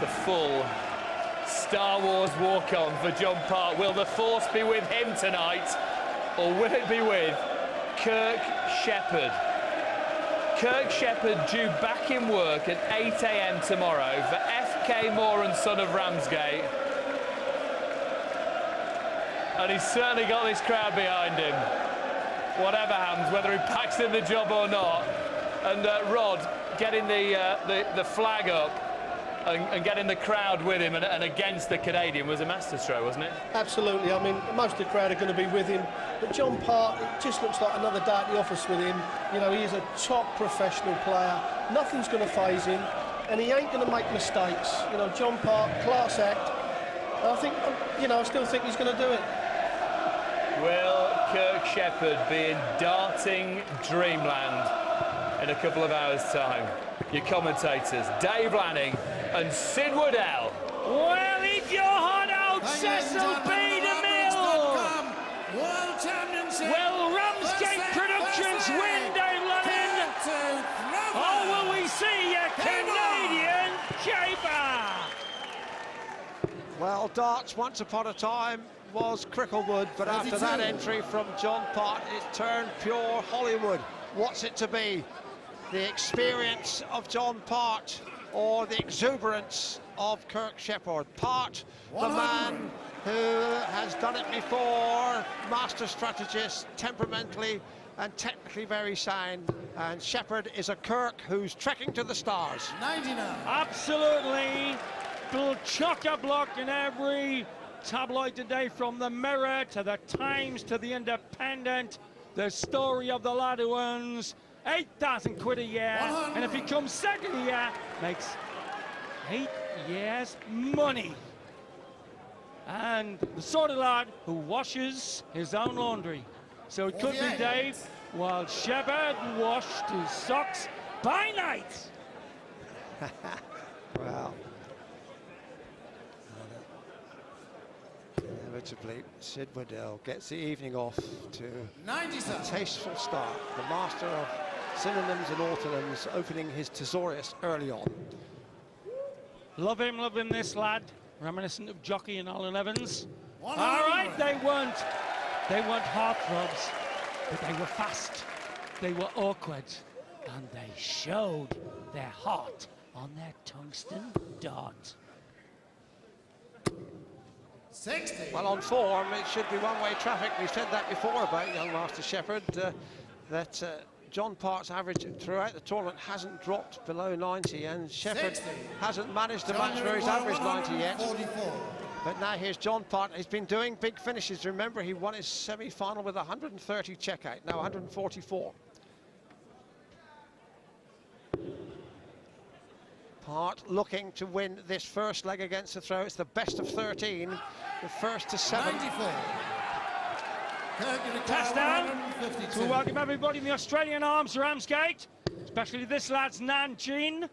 The full Star Wars walk-on for John Park. Will the Force be with him tonight, or will it be with Kirk Shepard? Kirk Shepard due back in work at 8 AM tomorrow for FK Moore and Son of Ramsgate. And he's certainly got this crowd behind him. Whatever happens, whether he packs in the job or not. And Rod getting the flag up and getting the crowd with him and against the Canadian was a masterstroke, wasn't it? Absolutely. I mean, most of the crowd are going to be with him. But John Park, it just looks like another day at the office with him. You know, he is a top professional player. Nothing's going to faze him. And he ain't going to make mistakes. You know, John Park, class act. And I think, you know, I still think he's going to do it. Will Kirk Shepard be in darting dreamland in a couple of hours' time? Your commentators, Dave Lanning and Sid Woodell. Well, eat your heart out, Cecil B. DeMille. Will Ramsgate Productions win, Dave Lanning? Or will we see a Canadian caper? Well, darts once upon a time was Cricklewood, but after that entry from John Part, it turned pure Hollywood. What's it to be? The experience of John Part or the exuberance of Kirk Shepard? Part, the man who has done it before, master strategist, temperamentally and technically very sound, and Shepard is a Kirk who's trekking to the stars. 99. Absolutely. Little chock-a-block in every tabloid today, from the Mirror to the Times to the Independent. The story of the lad who earns 8,000 quid a year, and if he comes second a year, makes 8 years money. And the sort of lad who washes his own laundry. So it could be Dave, while Shepard washed his socks by night. Well, inevitably, Sid Waddell gets the evening off to a tasteful start. The master of synonyms and orthonyms, opening his thesaurus early on. Love him, this lad. Reminiscent of Jockey and Alan Evans. All right, they weren't heartthrobs, but they were fast, they were awkward, and they showed their heart on their tungsten dart. 60. Well, on form, it should be one-way traffic. We've said that before about young Master Shepard, that John Park's average throughout the tournament hasn't dropped below 90, and Shepard 60. Hasn't managed to match where he's averaged 90 yet. 44. But now here's John Park. He's been doing big finishes. Remember, he won his semi-final with 130 checkout, now 144. Part looking to win this first leg against the throw. It's the best of 13, the first to 7. 94. Test down. So welcome everybody in the Australian Arms Ramsgate, especially this lad's Nanjing.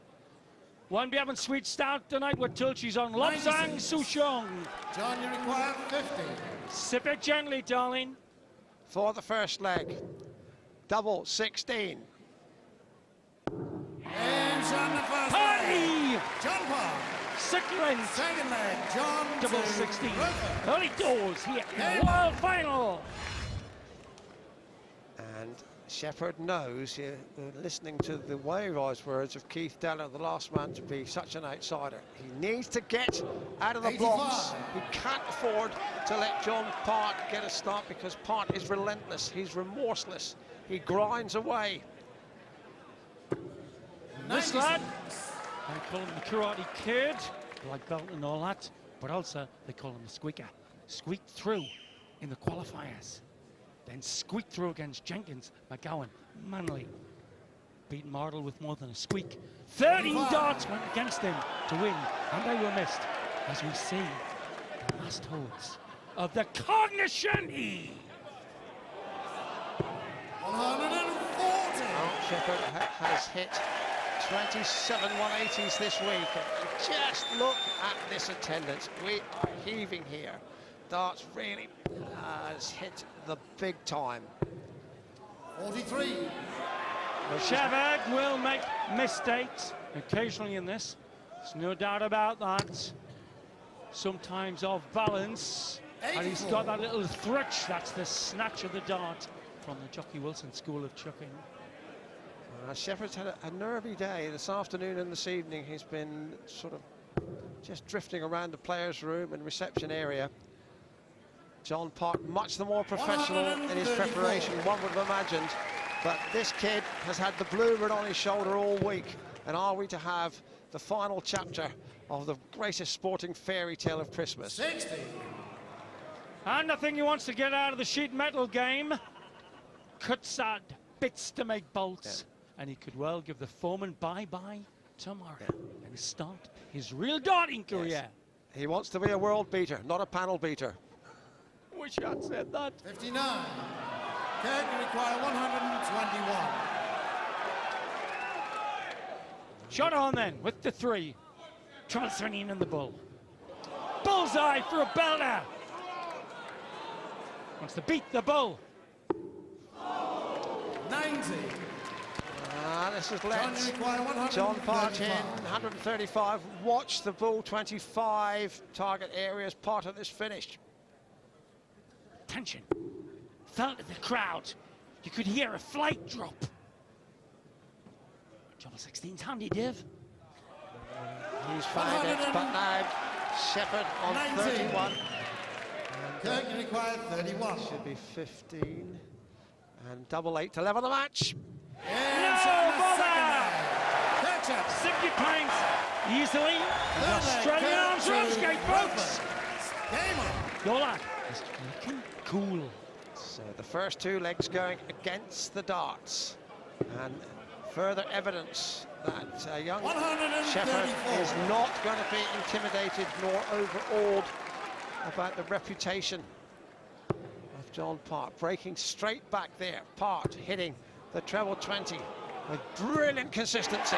Won't be having sweet stout tonight. We're told she's on Lobsang Souchong. John, you require 50. Sip it gently, darling. For the first leg, double 16. And John, the first leg. John Park. Second leg. Second leg, John. Double 16. Early doors here in the World Final. And Shepard knows, listening to the wise words of Keith Deller, the last man to be such an outsider. He needs to get out of the 85. Blocks. He can't afford to let John Part get a start, because Part is relentless. He's remorseless. He grinds away. This lad, they call him the Karate Kid, like belt and all that, but also they call him the Squeaker. Squeaked through in the qualifiers, then squeaked through against Jenkins, McGowan, Manley. Beat Mardle with more than a squeak. 13 darts went against him to win, and they were missed, as we see the last holds of the Cognition E. 140. Shepard has hit 27 180s this week. Just look at this attendance. We are heaving here. Darts really has hit the big time. 43. Shepard will make mistakes occasionally in this. There's no doubt about that. Sometimes off balance. And he's got that little thrush. That's the snatch of the dart from the Jockey Wilson School of Chucking. Shepard's had a nervy day this afternoon and this evening. He's been sort of just drifting around the players' room and reception area. John Park, much the more professional in his preparation, one would have imagined. But this kid has had the blue ribbon on his shoulder all week. And are we to have the final chapter of the greatest sporting fairy tale of Christmas? 60. And the thing he wants to get out of the sheet metal game, Kutzad, bits to make bolts. Yeah. And he could well give the foreman bye-bye tomorrow and start his real darting career. Yes. He wants to be a world beater, not a panel beater. Wish I'd said that. 59. Kirk, you require 121. Shot on then with the 3. Transferring in the bull. Bullseye for a belter. Wants to beat the bull. 90. This has let John Park in 135. Watch the bull 25 target area as part of this finish. Tension. Felt at the crowd. You could hear a flight drop. Trouble 16's handy, Div. He's found it, but now Shepard on 90. 31. Kirk, you require 31. Should be 15. And double 8 to level the match. No bother! 60 points easily. The Australian arms rush, folks. Game on. Your lad is looking cool. So the first 2 legs going against the darts. And further evidence that young Shepard is not going to be intimidated nor overawed about the reputation of John Part. Breaking straight back there. Part hitting the treble 20 with brilliant consistency.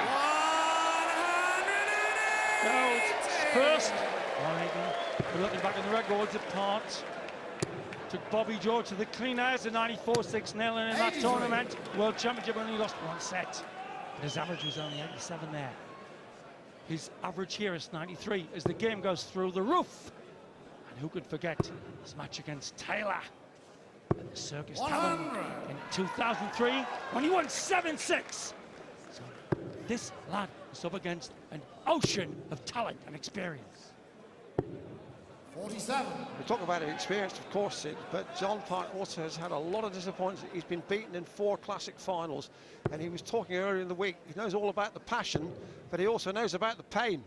Goes first. We're looking back in the records at Part. Took Bobby George to the clean as a 94-6 nil, and in that tournament, World Championship only lost 1 set. But his average was only 87 there. His average here is 93 as the game goes through the roof. And who could forget his match against Taylor at the Circus Tavern in 2003 when he won 7-6. So this lad is up against an ocean of talent and experience. 47. We talk about his experience, of course, but John Park also has had a lot of disappointments. He's been beaten in 4 classic finals, and he was talking earlier in the week. He knows all about the passion, but he also knows about the pain.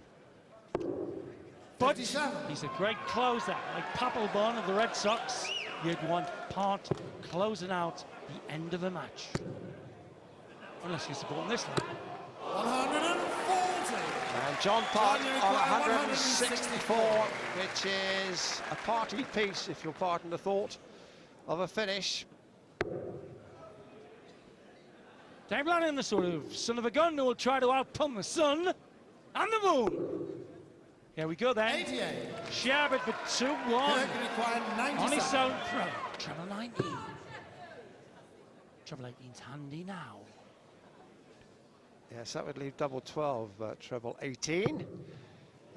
But he's a great closer, like Papelbon of the Red Sox. You'd want Part closing out the end of a match. Unless you're supporting this one. 140. And John Park on 164, which is a party piece, if you'll pardon the thought, of a finish. Dave Lannon, the sort of son of a gun who will try to outpump the sun and the moon. Here we go then. 88. Shepard for 2-1. Kirk required 97. On his own throw. Treble 19. Treble 18's handy now. Yes, that would leave double 12, treble 18.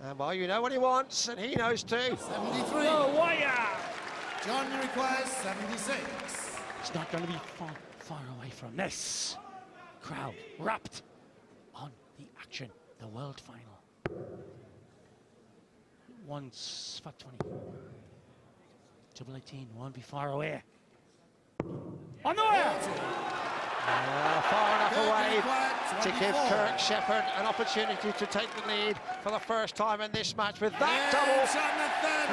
And well, you know what he wants, and he knows too. 73. Oh, wire! John requires 76. It's not going to be far away from this. Crowd wrapped on the action, the world final. Once for 20. Double 18 won't be far away. On the wire! Far enough away to give Kirk Shepard an opportunity to take the lead for the first time in this match with that double.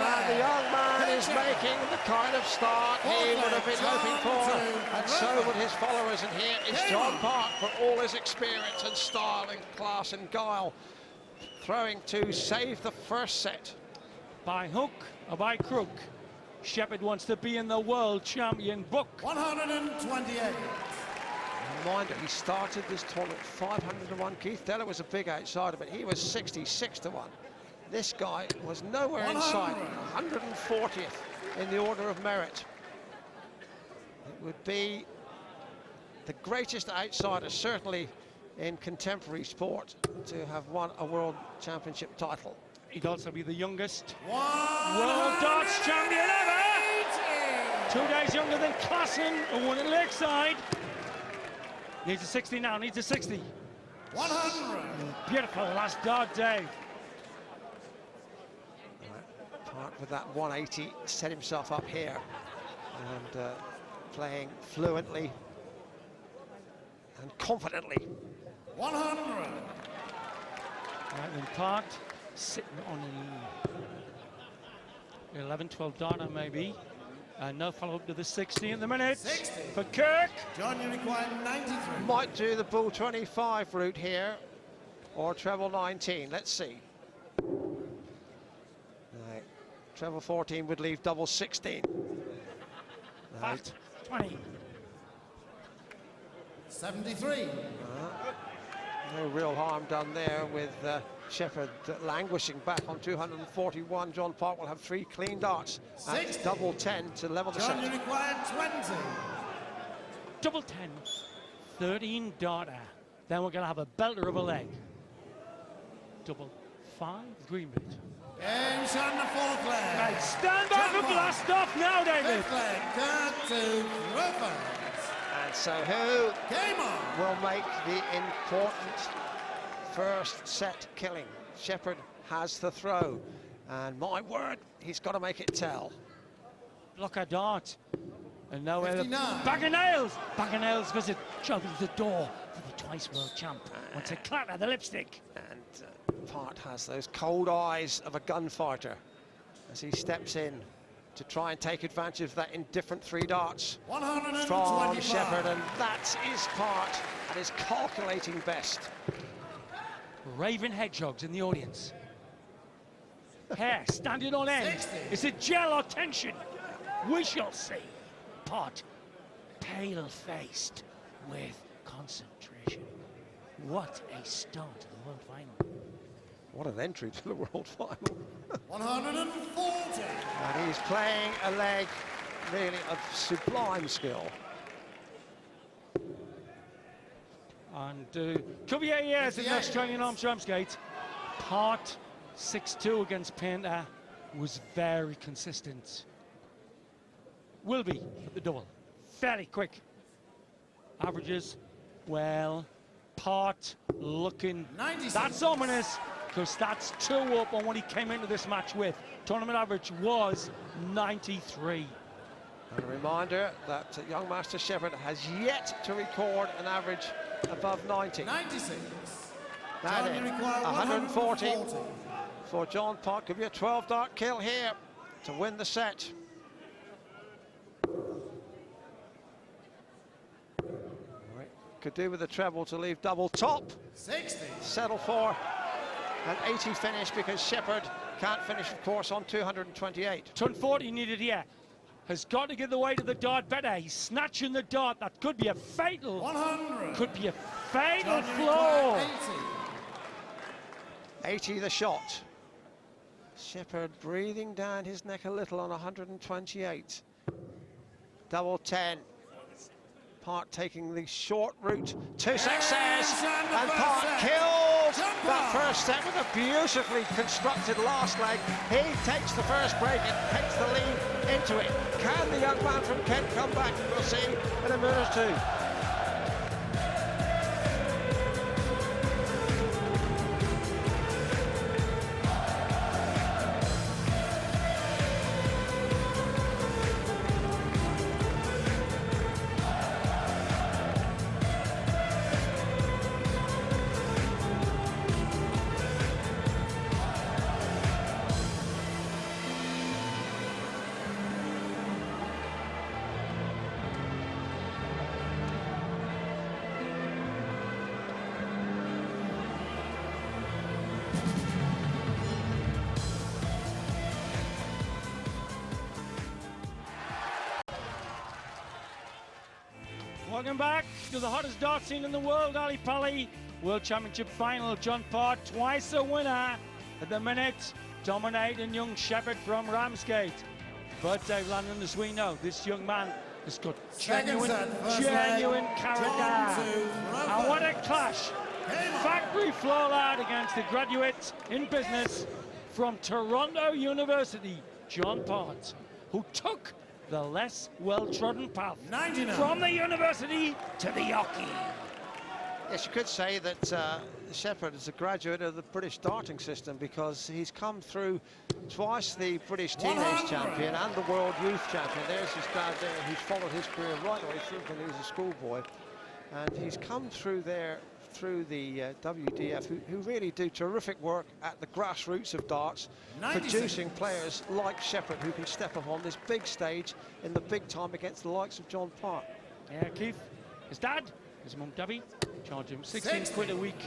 And the young man is making the kind of start he would have been hoping for, and so would his followers. And here is John Park, for all his experience and style and class and guile, throwing to save the first set. By hook or by crook, Shepard wants to be in the world champion book. 128. Reminder, he started this tournament 500 to 1. Keith Deller was a big outsider, but he was 66 to 1. This guy was nowhere in sight, 140th in the order of merit. It would be the greatest outsider, certainly in contemporary sport to have won a World Championship title. He'd also be the youngest One World Darts champion ever. 2 days younger than Klassen, who won at Lakeside. Needs a 60 now, needs a 60. 100. Beautiful last dart, Dave. Part with that 180, set himself up here and playing fluently and confidently. 100. Right then, Part sitting on 11, 12 darter maybe. And no follow-up to the 60 in the minute 60. for Kirk. John, you require 93. Might do the bull 25 route here or treble 19. Let's see. Right. Treble 14 would leave double 16. Fast 20. 73. No real harm done there with Shepard languishing back on 241. John Park will have 3 clean darts at 60. double 10 to level the John, you set. require 20. Double 10, 13 darter. Then we're going to have a belter of a leg. Double 5, agreement. Game's on the 4th leg. Right, stand by for blast off now, David. 5th leg, Kirk to Rufus. And so who Game on. will make the important first set killing? Shepard has the throw, and my word, he's got to make it tell. Block a dart. And now 59. Bagginails visit opens the door for the twice world champ. Wants a clatter the lipstick. And Part has those cold eyes of a gunfighter as he steps in to try and take advantage of that indifferent 3 darts 125. from Shepard, and that is Part at his calculating best. Raven hedgehogs in the audience. Hair standing on end. 60. Is it gel or tension? We shall see. Pot, pale-faced with concentration. What a start to the world final. What an entry to the world final. 140. And he's playing a leg really of sublime skill. And Cuvier years in the Australian Arms Ramsgate. Part 6-2 against Painter was very consistent. Will be at the double. Fairly quick. Averages, well, Part looking. 96. That's ominous, because that's 2 up on what he came into this match with. Tournament average was 93. And a reminder that young Master Shepard has yet to record an average above 90. 96. That John, you is require 140 140. for John Park. Could be a 12 dart kill here to win the set. Right. Could do with a treble to leave double top. 60. Settle for an 80 finish because Shepard can't finish, of course, on 228. 240 needed here. Has got to give the way to the dart better. He's snatching the dart. That could be a fatal. 100. Could be a fatal John, you flaw. require 80. 80 the shot. Shepard breathing down his neck a little on 128. Double 10. Part taking the short route to success, and Part kills that first set with a beautifully constructed last leg. He takes the first break and takes the lead into it. Can the young man from Kent come back? We'll see in a minute or two. Welcome back to the hottest dart scene in the world, Ali Pally. World Championship final, John Part, twice a winner. At the minute, dominating young Shepard from Ramsgate. But Dave Landon, as we know, this young man has got genuine Second set, first leg, character. John to And what a clash. Factory floor lad against the graduate in business from Toronto University, John Part, who took the less well-trodden path 99. from the university to the hockey. Yes, you could say that Shepard is a graduate of the British darting system, because he's come through twice the British teenage 100. champion and the world youth champion. There's his dad there, who's followed his career right the way through when he was a schoolboy. And he's come through there, through the WDF, who really do terrific work at the grassroots of darts, 96. producing players like Shepard who can step up on this big stage in the big time against the likes of John Park. Yeah, Keith, his dad, his mum Debbie, charge him 16 quid a week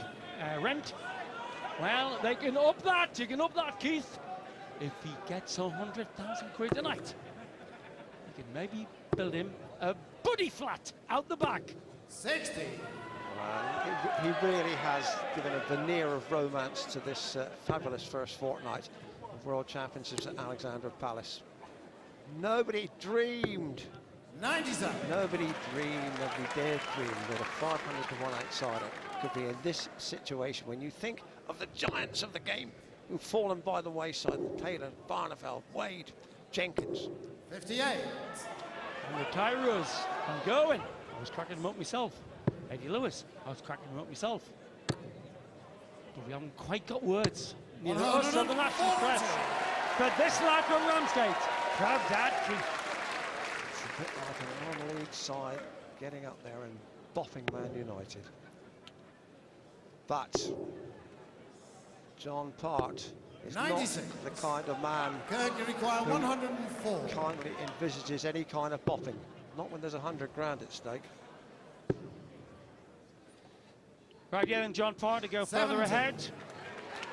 rent. Well, they can up that, you can up that, Keith. If he gets 100,000 quid a night, you can maybe build him a buddy flat out the back. 60. He really has given a veneer of romance to this fabulous first fortnight of World Championships at Alexandra Palace. Nobody dreamed, 97. nobody dared dream that a 500 to 1 outsider could be in this situation when you think of the giants of the game who've fallen by the wayside: Taylor, Barneveld, Wade, Jenkins. 58. And the Tyros, I'm going. I was cracking them up myself. Eddie Lewis, I was cracking them up myself. But we haven't quite got words. Neither us or the national press. But this lad from Ramsgate, proud dad, Keith. It's a bit like a non-league side getting up there and bopping Man United. But John Part is 96. not the kind of man Kirk, you require 104. kindly envisages any kind of bopping. Not when there's 100 grand at stake. Right, yeah, then John Part to go further 70. ahead.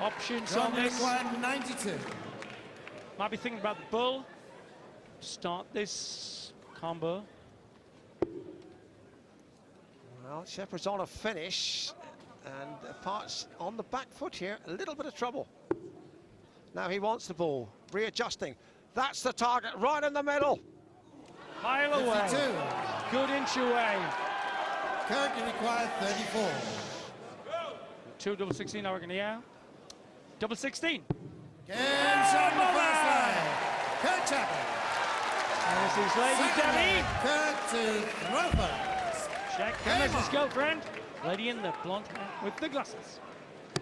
Options John, on you this. require 92. Might be thinking about the bull. Start this combo. Well, Shepard's on a finish, and Part's on the back foot here. A little bit of trouble. Now he wants the ball. Readjusting. That's the target, right in the middle. Mile away. 52. Good inch away. Kirk, you require 34. 2 double 16, I reckon, yeah. Double 16. Game shot in the first leg. Kirk Shepard. There's his lady Debbie. Kirk to Roper. Check. Game And there's his on. girlfriend. Lady in the blonde hair with the glasses.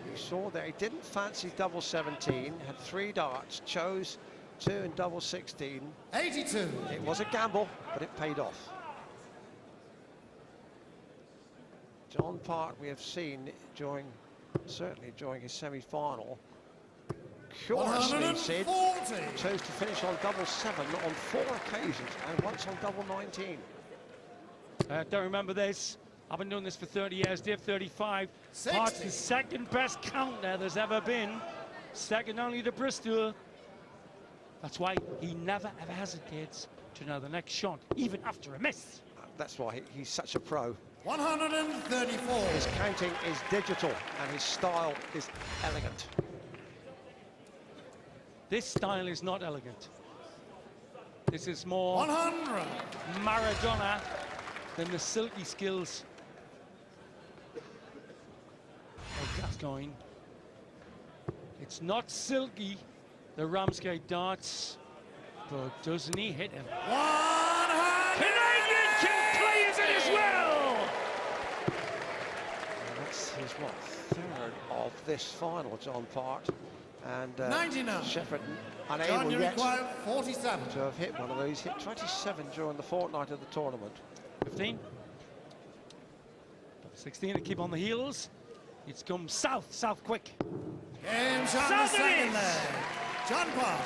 You saw there, he didn't fancy double 17, had 3 darts, chose 2 and double 16. 82. It was a gamble, but it paid off. John Part, we have seen certainly during his semi-final, curiously Sid 140. chose to finish on double 7 on 4 occasions and once on double 19. Don't remember this. I've been doing this for 30 years. Div 35. 60. Part's the second best counter there's ever been. Second only to Bristol. That's why he never ever hesitates to know the next shot, even after a miss. That's why he's such a pro. 134. His counting is digital and his style is elegant. This style is not elegant. This is more 100. Maradona than the silky skills of Gascoigne. It's not silky, the Ramsgate darts, but doesn't he hit him? 100. Canadian can claims it as well! And that's his, what, 3rd of this final, John Part. And 99. Shepard John, unable you yet require 47. to have hit one of those. Hit 27 during the fortnight of the tournament. 15. 16 to keep on the heels. It's come south quick. Game shot in the South it second is. leg. John Park.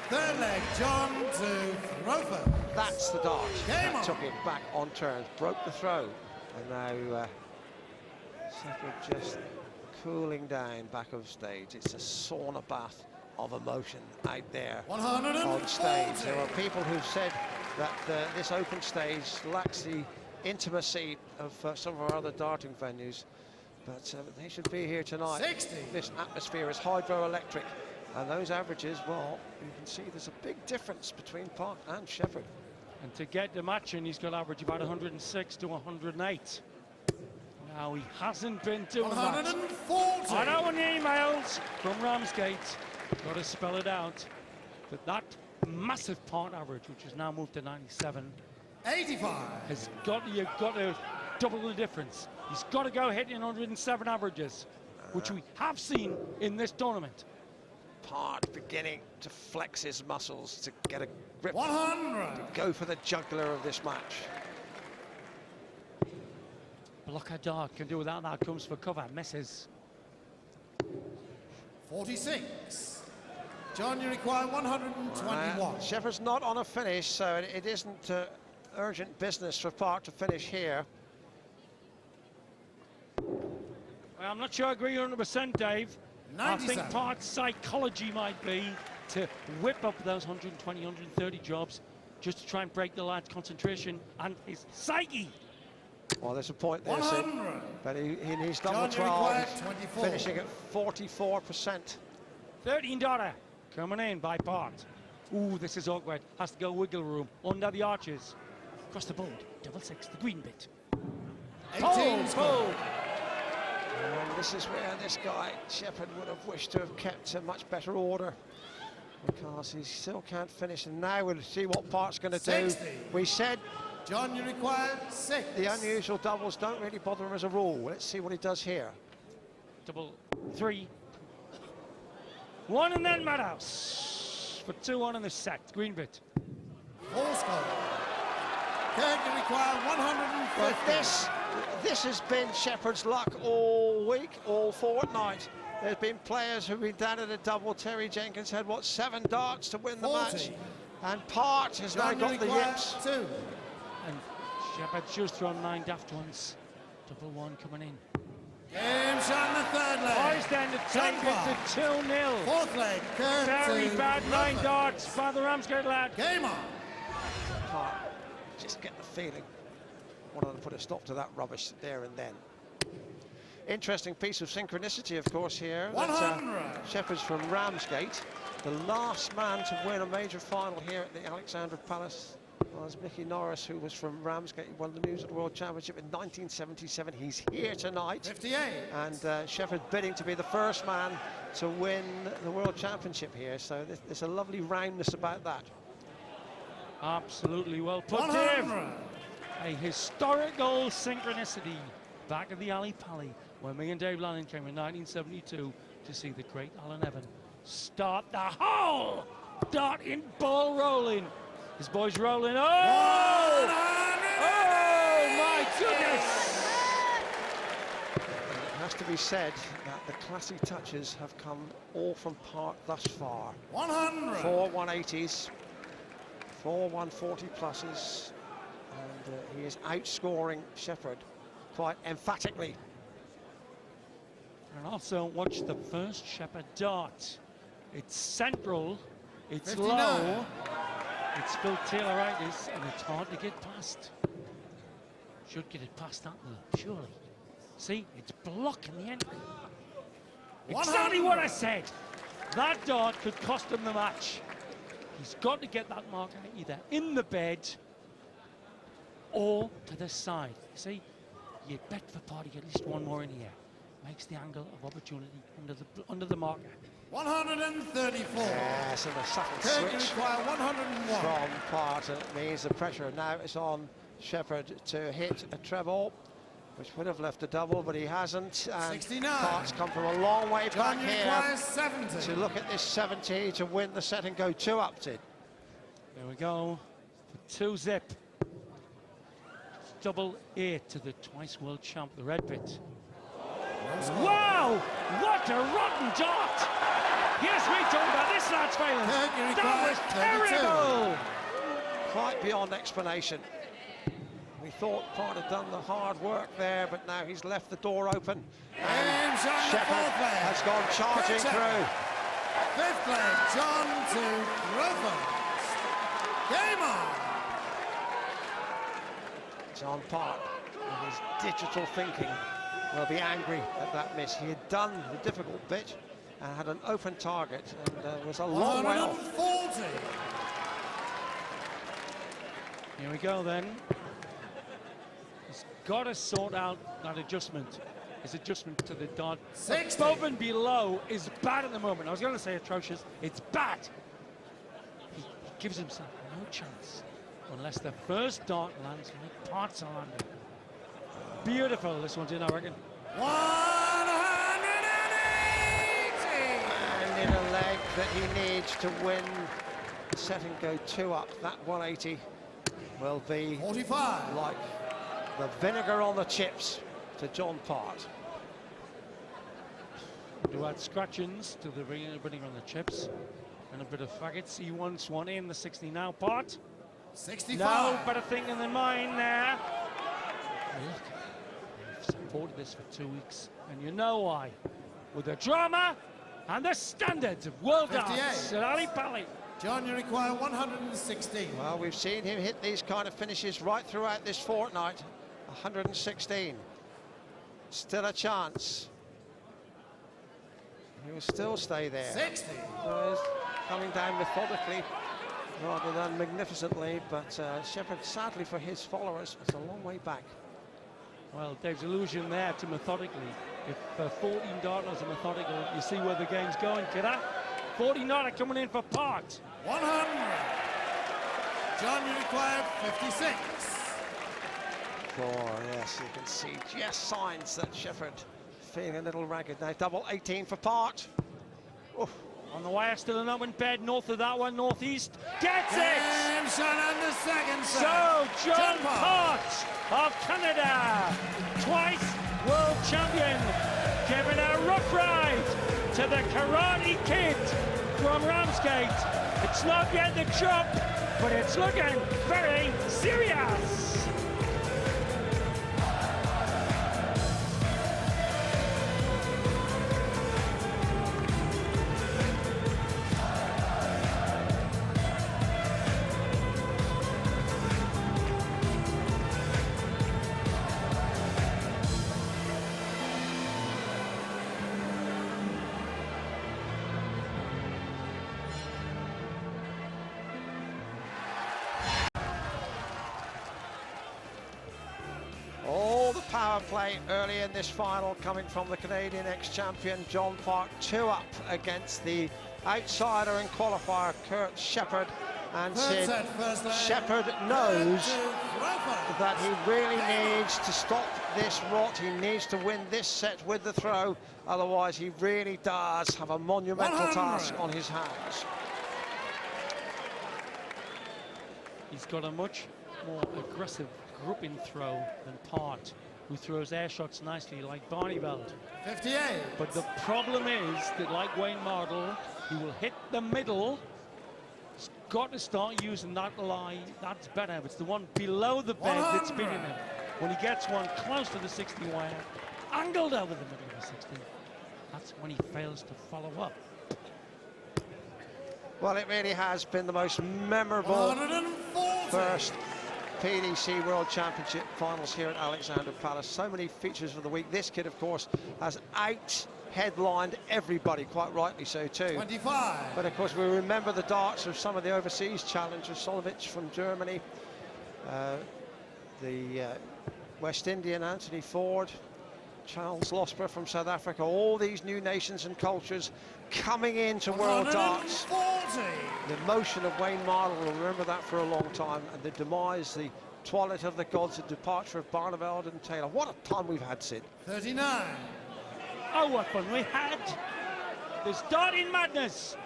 Third leg, John to Roper. That's the dart. Game That on. took it back on turns, broke the throw. And now Shepard just cooling down back of stage. It's a sauna bath of emotion out there 140. on stage. There are people who've said that this open stage lacks the intimacy of some of our other darting venues, but they should be here tonight. 60. This atmosphere is hydroelectric, and those averages, well, you can see there's a big difference between Park and Shepard. And to get the match in, he's got to average about 106 to 108. Now he hasn't been doing that. 140. I know in the emails from Ramsgate, got to spell it out, but that massive part average, which has now moved to 97, 85. you've got to double the difference. He's got to go hitting 107 averages, which we have seen in this tournament. Part beginning to flex his muscles to get a grip, 100. go for the jugular of this match. Blocker Dart can do without that, comes for cover, misses. 46. John, you require 121. Shepard's not on a finish, so it isn't urgent business for Part to finish here. Well, I'm not sure I agree 100%, Dave. 97. I think Part's psychology might be to whip up those 120, 130 jobs just to try and break the lad's concentration and his psyche. Well, there's a point there, Sid, 100. but he's done John, the you 12, require 24. finishing at 44%. 13 Dara coming in by Part. Ooh, this is awkward. Has to go wiggle room under the arches. Across the board, double six, the green bit. 18 score. And this is where this guy, Shepard, would have wished to have kept a much better order, because he still can't finish. And now we'll see what Part's going to do. 60. We said John, you require 6. the unusual doubles don't really bother him as a rule. Let's see what he does here. Double three. One and then Madhouse for 2-1 in the set. Green bit. 4 score. Kirk, you require 150. But this has been Shepard's luck all week, all fortnight. There's been players who've been down at a double. Terry Jenkins had, what, 7 darts to win the 40. match. And Part has now John, you got the require yips. 2. And Shepard's just thrown 9 daft ones. Double one coming in. Game shot in the third leg. Boys then to take it to 2-0. Fourth leg, Kirk Very to bad 9 Rufford. darts by the Ramsgate lad. Game on. Part, just get the feeling, wanted to put a stop to that rubbish there and then. Interesting piece of synchronicity, of course, here. 100. Shepard's from Ramsgate. The last man to win a major final here at the Alexandra Palace was Mickey Norris, who was from Ramsgate. He won the New Zealand World Championship in 1977. He's here tonight. 58. And Shepard bidding to be the first man to win the World Championship here. So there's a lovely roundness about that. Absolutely well put, 100. Dave. A historical synchronicity back at the Ali Pally, where me and Dave Lanning came in 1972 to see the great Alan Evan start the whole darting ball rolling. His boys rolling. Oh! Oh my goodness! It has to be said that the classy touches have come all from Part thus far. 100. 4 180s, 4 140 pluses, and he is outscoring Shepard quite emphatically. And also watch the first Shepard dart. It's central, it's 59. low, it's Phil Tayloritis, and it's hard to get past. Should get it past that though, surely. See, it's blocking the entry. Exactly what I said. That dart could cost him the match. He's got to get that marker either in the bed or to the side. See, you bet for Party at least one more in here. Makes the angle of opportunity under the marker. 134. Yes, and a subtle Kirk, you switch require 101. from Part. It means the pressure now is on Shepard to hit a treble, which would have left a double, but he hasn't. And 69. Part's come from a long way John, back you here require 70. to look at this 70 to win the set and go 2 up to. There we go. For 2 zip. Double 8 to the twice world champ, the red bit. Wow! What a rotten dart! Here's me talking about this lad's failing. That was 32. terrible! Quite beyond explanation. We thought Part had done the hard work there, but now he's left the door open. And Game shot in the Shepard fourth leg. has gone charging Kirk through. Fifth leg, John to Rufford. Game on. John Part, with his digital thinking, will be angry at that miss. He had done the difficult bit and had an open target and was a long way off. 140. Here we go then. He's got to sort out that adjustment. His adjustment to the dart 60. above and below is bad at the moment. I was going to say atrocious. It's bad. He gives himself no chance unless the first dart lands like parts are landing. Beautiful. This one's in, I reckon. 180. And in a leg that he needs to win, set and go 2 up. That 180 will be 45. like the vinegar on the chips to John Part. To add scratchings to the vinegar on the chips and a bit of faggots. He wants one in the 60 now, Part. 65. No better thinking than mine there. Look, I've supported this for 2 weeks, and you know why. With the drama and the standards of world 58. dance at Ali Pali. John, you require 116. Well, we've seen him hit these kind of finishes right throughout this fortnight. 116. Still a chance. He will still stay there. 60. He's coming down methodically rather than magnificently, but Shepard, sadly for his followers, is a long way back. Well, Dave's allusion there to methodically. If 14 darters are methodical, you see where the game's going, kidder. 14 darter coming in for Part. 100. John, you require 56. 4, yes, you can see just signs that Shepard feeling a little ragged now. Double 18 for Part. Oof. On the wire, still an open bed north of that one, northeast. Gets it! And shot on the second set. So, John Part. Part of Canada, twice world champion, giving a rough ride to the Karate Kid from Ramsgate. It's not yet the jump, but it's looking very serious. All the power play early in this final coming from the Canadian ex-champion John Park. 2 up against the outsider in qualifier Kirk Shepard, and Third Sid set, first leg. Shepard knows Throw. that he really needs to stop this rot. He needs to win this set with the throw, otherwise he really does have a monumental 100. task on his hands. He's got a much more aggressive grouping throw than Part, who throws air shots nicely like Barney Belt. 58. But the problem is that, like Wayne Mardle, he will hit the middle. He's got to start using that lie. That's better. It's the one below the bed that's beating him. When he gets one close to the 60 wire, angled over the middle of the 60, that's when he fails to follow up. Well, it really has been the most memorable 140. first PDC World Championship finals here at Alexander Palace. So many features of the week. This kid, of course, has out-headlined everybody, quite rightly so too. 25. But of course, we remember the darts of some of the overseas challengers. Solovich from Germany, the West Indian Anthony Ford, Charles Losper from South Africa. All these new nations and cultures coming into world darts. 140. The emotion of Wayne Mardle, will remember that for a long time, and the demise, the toilet of the gods, the departure of Barneveld and Taylor. What a time we've had, Sid. 39. Oh, what fun we had! There's darting madness.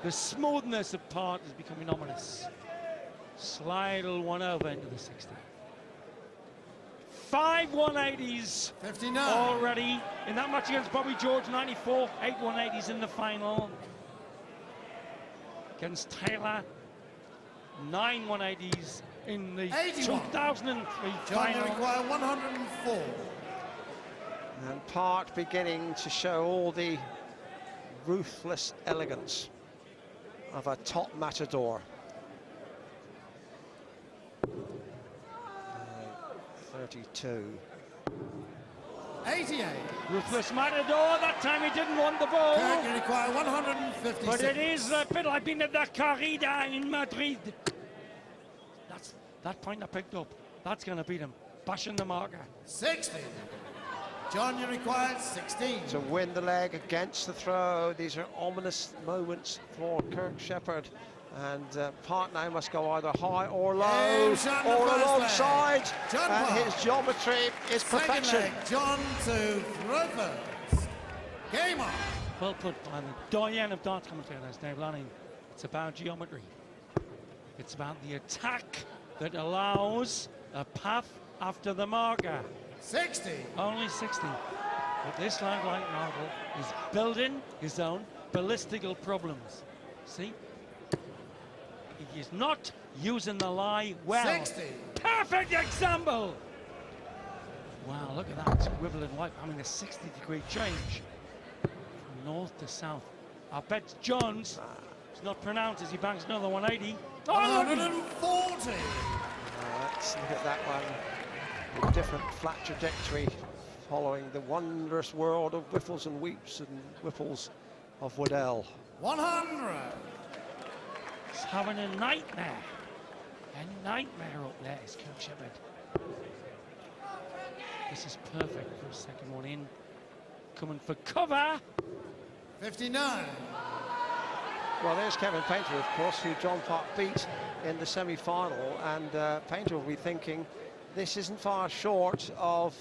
The smoothness of Part is becoming ominous. Slide one over into the 60. 5 180s 59. already in that match against Bobby George, 94. 8 180s in the final. Against Taylor, 9 180s in the 81. 2003 John, you final. require 104. And Part beginning to show all the ruthless elegance of a top matador. 32. 88. Ruthless Matador, that time he didn't want the ball. Kirk, you require 156. But it is a bit. I've been at the corrida in Madrid. That's that point I picked up. That's going to beat him. bashing the marker. 60. John, you require 16. To win the leg against the throw. These are ominous moments for Kirk Shepard. And Park now must go either high or low or alongside. And his geometry is perfection. Leg, John to throw first. Game on. Well put by the doyen of darts commentators, Dave Lanning. It's about geometry. It's about the attack that allows a path after the marker. 60. Only 60. But this limelight novel is building his own ballistical problems. See? He is not using the lie well. 60. Perfect example! Wow, look at that. Swivel and wipe. I mean, a 60-degree change from north to south. I bet John's it's not pronounced as he banks another 180. 140. Let's look at that one. A different flat trajectory following the wondrous world of whiffles and weeps and whipples of Waddell. 100. He's having a nightmare. A nightmare up there is Kirk Shepard. This is perfect for a second one in. Coming for cover. 59. Well, there's Kevin Painter, of course, who John Park beat in the semi-final, and Painter will be thinking this isn't far short of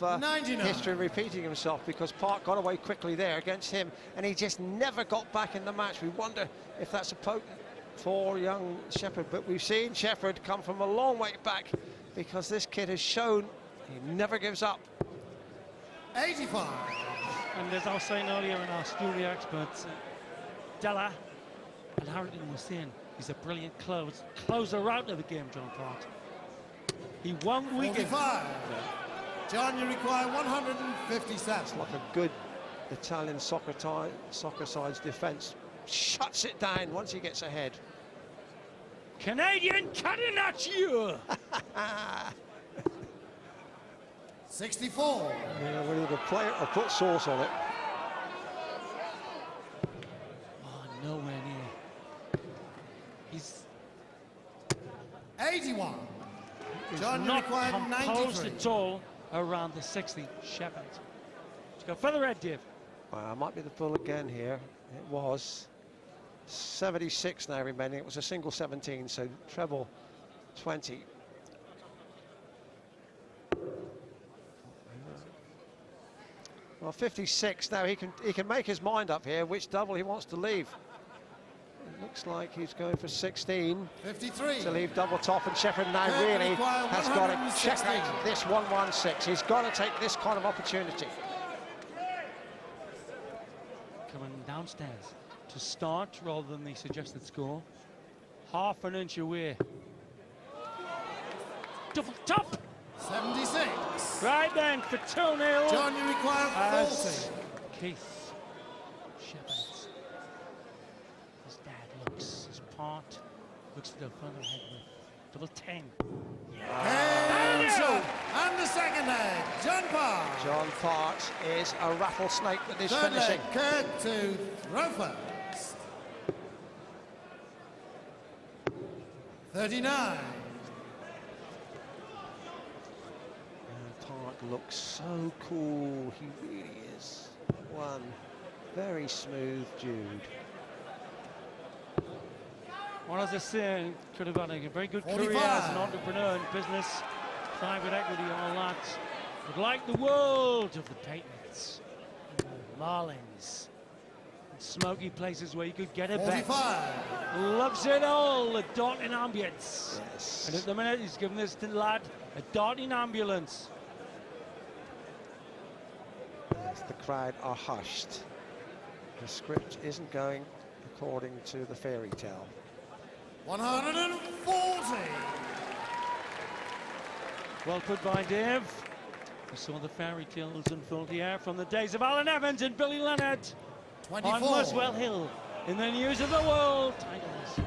history repeating himself, because Park got away quickly there against him, and he just never got back in the match. We wonder if that's a poke for young Shepard, but we've seen Shepard come from a long way back, because this kid has shown he never gives up. 85. And as I was saying earlier in our studio experts, Della and Harrington was saying he's a brilliant closer out of the game, John Park. He won't weaken. 45. John, you require 157. It's like a good Italian soccer side's defence. Shuts it down once he gets ahead. Canadian Catenaccio! 64. Yeah, we need a player or put sauce on it. Oh, nowhere near. He's 81. John, you not require composed 93. at all around the 60. Shepard. Let's go further ahead, Dave. Might be the pull again here. It was 76 now remaining. It was a single 17, so treble 20. Well, 56 now. He can make his mind up here which double he wants to leave. It looks like he's going for 16 53. to leave double top, and Shepard now really has got to check out this 116. He's got to take this kind of opportunity. Coming downstairs to start rather than the suggested score. Half an inch away. Double top! 76. Right then for 2-0. John, you require 40. As Keith Shepard. His dad looks, his part looks to go further ahead with double 10. And the second leg, John Park. John Park is a rattlesnake with his Third finishing. leg, Kirk to throw first. 39. Park looks so cool. He really is one very smooth dude. Well, as I say, could have had a very good 45. career as an entrepreneur in business, private equity, all that. But like the world of the Patriots, Marlins, and smoky places where you could get a bet. 45. Loves it all, the darting ambience. Yes. And at the minute, he's giving this lad a darting ambulance. As the crowd are hushed. The script isn't going according to the fairy tale. 140. Well put by Dave. We saw the fairy tales unfold here from the days of Alan Evans and Billy Leonard 24. on Muswell Hill in the news of the world titles.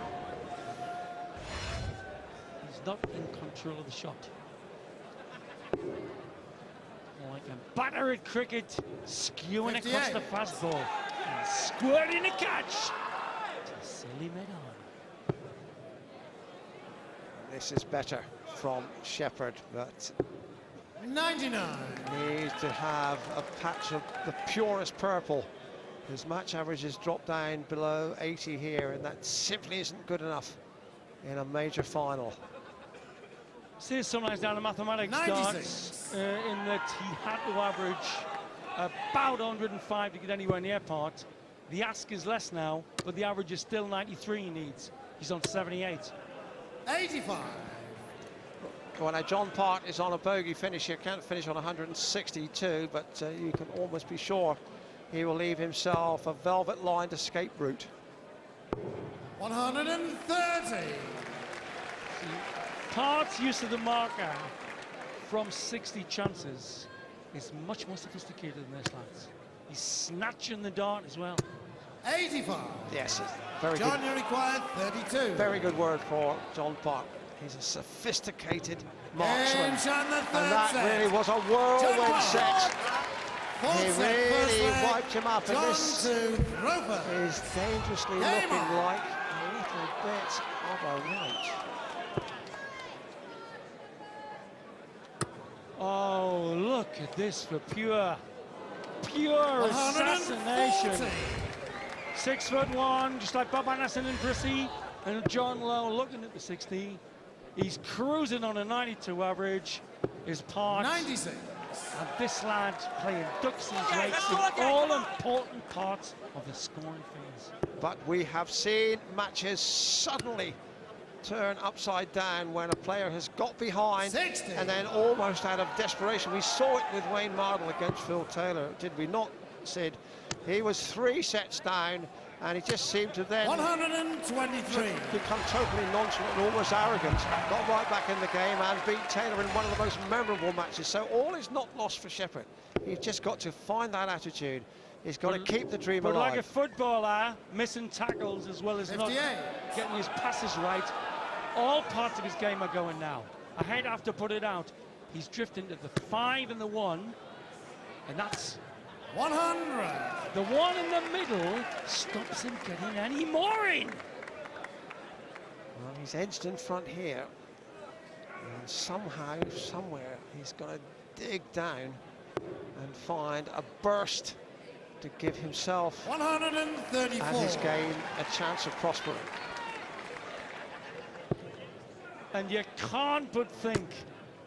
He's not in control of the shot. Like a batter at cricket, skewing 58. across the fastball and squirting a catch to silly mid-on. This is better from Shepard, but 99. Needs to have a patch of the purest purple. His match average has dropped down below 80 here, and that simply isn't good enough in a major final. See, sometimes down to mathematics 96. darts, in that he had to average about 105 to get anywhere near part. The ask is less now, but the average is still 93 he needs. He's on 78. 85. Well, now John Part is on a bogey finish here, can't finish on 162, but you can almost be sure he will leave himself a velvet-lined escape route. 130. Part's use of the marker from 60 chances is much more sophisticated than this, lads. He's snatching the dart as well. 85. Yes, it's very John, good. you required 32. Very good word for John Part. He's a sophisticated marksman, James on the and third that set. really was a John whirlwind Part. set. Fourth He set, first really leg. wiped him up, and John this to Rover. is dangerously Game looking on. like a little bit of a right. Oh, look at this for pure assassination. 6'1", just like Bob Anderson and Prissy, and John Lowe looking at the 60. He's cruising on a 92 average. His part. 96. And this lad playing ducks and drakes in all important parts of the scoring phase. But we have seen matches suddenly turn upside down when a player has got behind 60. and then almost out of desperation. We saw it with Wayne Mardle against Phil Taylor, did we not, Sid? He was 3 sets down and he just seemed to then 123. become totally nonchalant and almost arrogant. Got right back in the game and beat Taylor in one of the most memorable matches. So all is not lost for Shepard. He's just got to find that attitude. He's got to keep the dream But alive. like a footballer, missing tackles as well as 58. not getting his passes right. All parts of his game are going now. I hate to have to put it out. He's drifting to the 5 and the 1, and that's 100. the 1 in the middle stops him getting any more in. Well, he's edged in front here, and somehow, somewhere, he's got to dig down and find a burst to give himself 134. and his game a chance of prospering. And you can't but think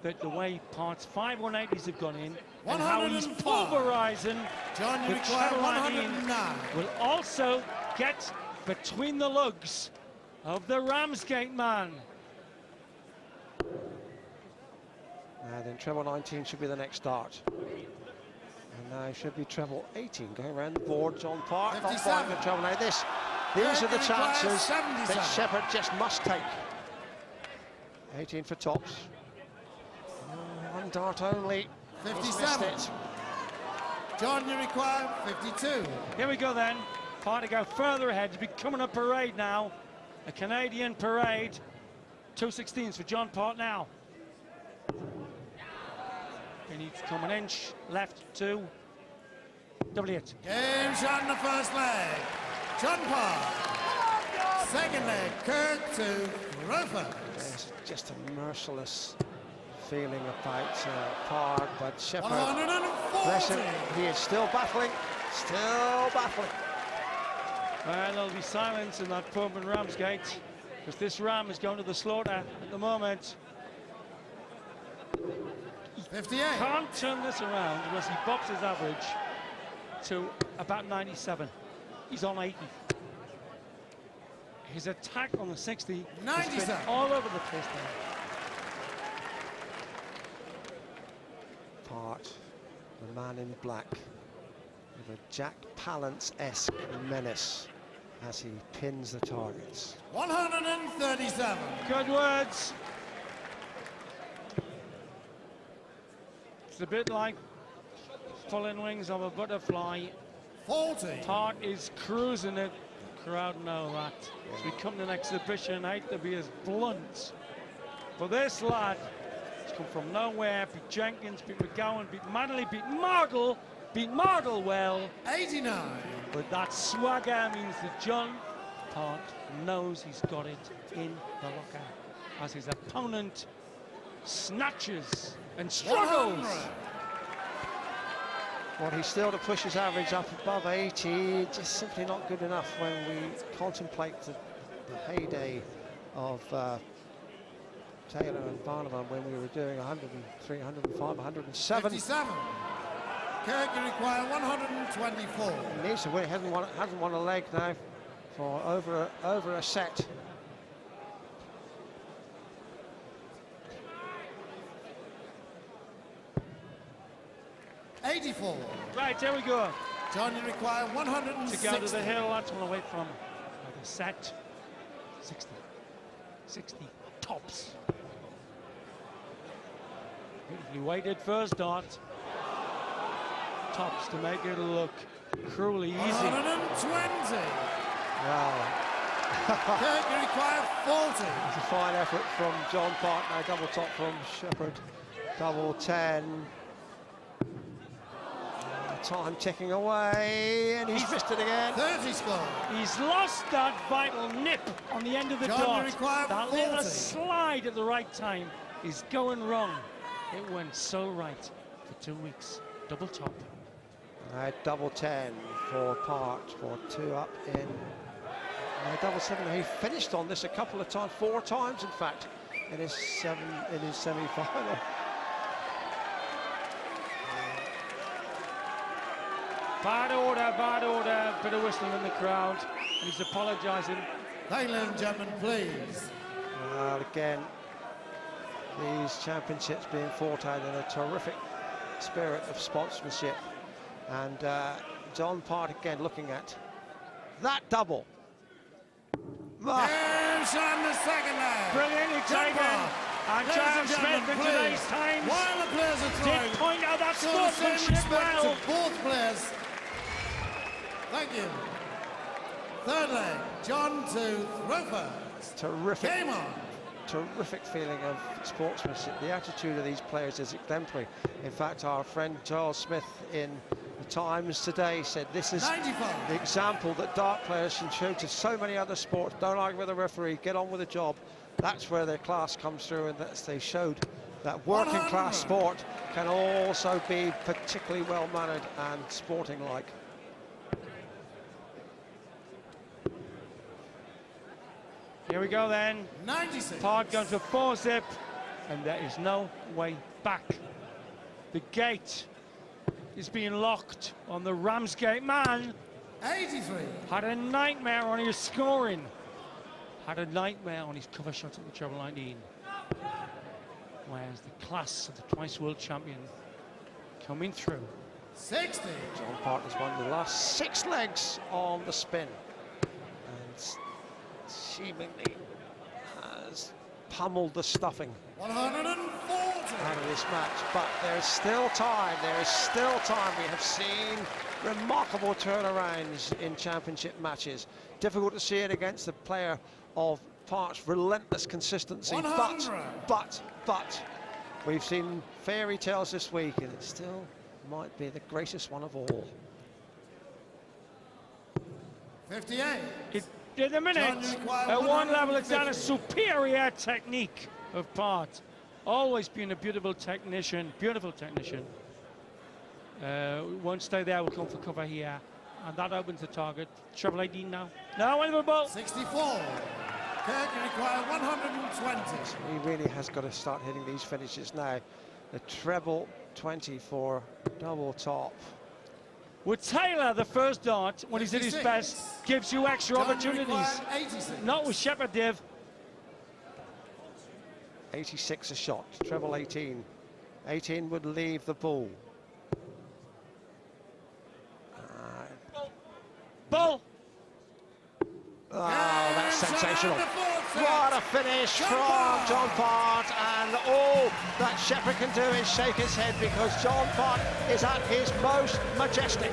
that the way parts 5 180s have gone in and how he's 105. pulverizing John, you the require Carolinian 109. will also get between the lugs of the Ramsgate man. Now then, treble 19 should be the next start. And now should be treble 18. Going around the board, John Park, not 57. finding the treble. Now these are the chances that Shepard just must take. 18 for tops. Oh, 1 dart only. He's missed 57. it. John, you require 52. Here we go then. Part to go further ahead. It's becoming a parade now. A Canadian parade. 2/16s for John Part now. He needs to come an inch left to double it. Game shot in the first leg. John Park. Second leg, Kirk to Rover. There's just a merciless feeling about Park, but Shepard, bless him, 140. he is still battling, still battling. Well, there'll be silence in that pub in Ramsgate, because this ram is going to the slaughter at the moment. 58. Can't turn this around unless he bops his average to about 97. He's on 80. His attack on the 60 has been 97. all over the place now. Part, the man in black, with a Jack Palance-esque menace as he pins the targets. 137. Good words. It's a bit like pulling wings of a butterfly. 40. Part is cruising it. The crowd know that. As we come to an exhibition, I hate to be as blunt. But this lad has come from nowhere, beat Jenkins, beat McGowan, beat Manley, beat Mardle well. 89. But that swagger means that John Part knows he's got it in the locker, as his opponent snatches and struggles. 100. Well, he's still to push his average up above 80, just simply not good enough when we contemplate the heyday of Taylor and Barnabas when we were doing 103, 105, 107. 57. Kirk, you require 124. He needs to win. He hasn't won a leg now for over a set. Right, there we go. John, you require 160. To go to the hill, that's one away from the set. 60. 60 tops. Beautifully weighted first dart. Tops to make it look cruelly easy. 120. Wow. Kirk, you require 40. It's a fine effort from John Park. Now double top from Shepard. Double 10. Time ticking away, and he's missed it again. 30 score. He's lost that vital nip on the end of the John, you dart. require That 40. little slide at the right time is going wrong. It went so right for 2 weeks. Double top. Double 10 for Part for 2 up in double 7. He finished on this a couple of times, 4 times in fact, in his semi-final. Bad order, bit of whistling in the crowd. He's apologising. Ladies and gentlemen, please. Well, again, these championships being fought out in a terrific spirit of sportsmanship. And John Part again looking at that double. Here's on the second leg. Brilliantly taken. And Charles Smith in today's times while the players are throwing, did point out that show the same sportsmanship respect well. to both players. Thank you. Third leg, John to throw first. Terrific. Game on. Terrific feeling of sportsmanship. The attitude of these players is exemplary. In fact, our friend Charles Smith in the Times today said this is 95. the example that dart players can show to so many other sports. Don't argue with the referee, get on with the job. That's where their class comes through, and that's, they showed that working class sport can also be particularly well mannered and sporting like. Here we go then. 96. Part going for 4-zip, and there is no way back. The gate is being locked on the Ramsgate man. 83. Had a nightmare on his scoring. Had a nightmare on his cover shot at the treble 19. Whereas the class of the twice world champion coming through. 60. John Part has won the last 6 legs on the spin, and seemingly has pummeled the stuffing 140. out of this match. But there's still time. There is still time. We have seen remarkable turnarounds in championship matches. Difficult to see it against the player of Part's relentless consistency. 100. But we've seen fairy tales this week, and it still might be the greatest one of all. 58. In a minute, John, you require at one level it's done a 150. superior technique of Part. Always been a beautiful technician. Won't stay there, will come for cover here. And that opens the target. Treble 18 now. Now, wonderful ball. 64. Kirk, you require 120. He really has got to start hitting these finishes now. The treble 20 for double top. With Taylor, the first dart, when he's at his 56. best, gives you extra John, you opportunities. require 86. Not with Shepard, Dave. 86 a shot, treble 18. 18 would leave the ball. Ball. Oh, that's And sensational. the fourth set. What a finish from John Part, and all that Shepard can do is shake his head because John Part is at his most majestic.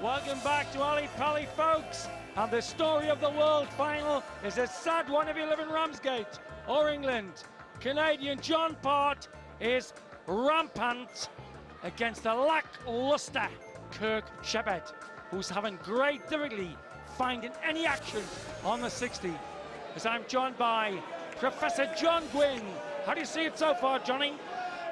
Welcome back to Ali Pally, folks. And the story of the World Final is a sad one if you live in Ramsgate or England. Canadian John Part is rampant against the lackluster Kirk Shepard, who's having great difficulty finding any action on the 60. As I'm joined by Professor John Gwynn. How do you see it so far, Johnny?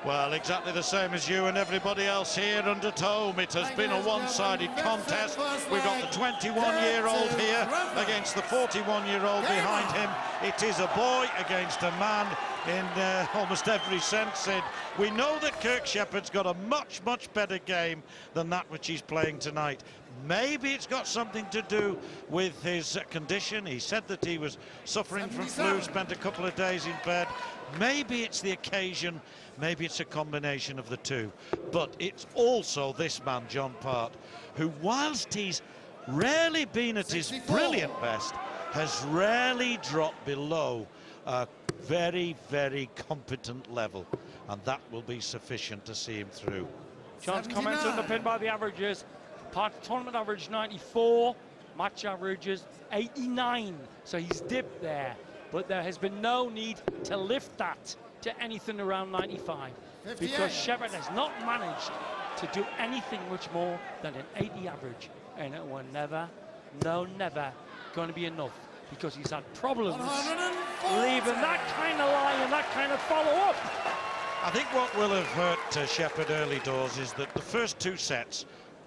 Well, exactly the same as you and everybody else here under home. It has been a one-sided contest. We've got the 21-year-old here against the 41-year-old behind him. It is a boy against a man in almost every sense. Sid, we know that Kirk Shepard's got a much, much better game than that which he's playing tonight. Maybe it's got something to do with his condition. He said that he was suffering from flu, spent a couple of days in bed. Maybe it's the occasion, maybe it's a combination of the two. But it's also this man, John Part, who, whilst he's rarely been at his brilliant best, has rarely dropped below a very, very competent level. And that will be sufficient to see him through. John's comments underpinned by the averages. Part's tournament average 94, match averages 89. So he's dipped there. But there has been no need to lift that to anything around 95 because Shepard has not managed to do anything much more than an 80 average, and it will never going to be enough because he's had problems leaving that kind of lie and that kind of follow-up. I think what will have hurt Shepard early doors is that the first two sets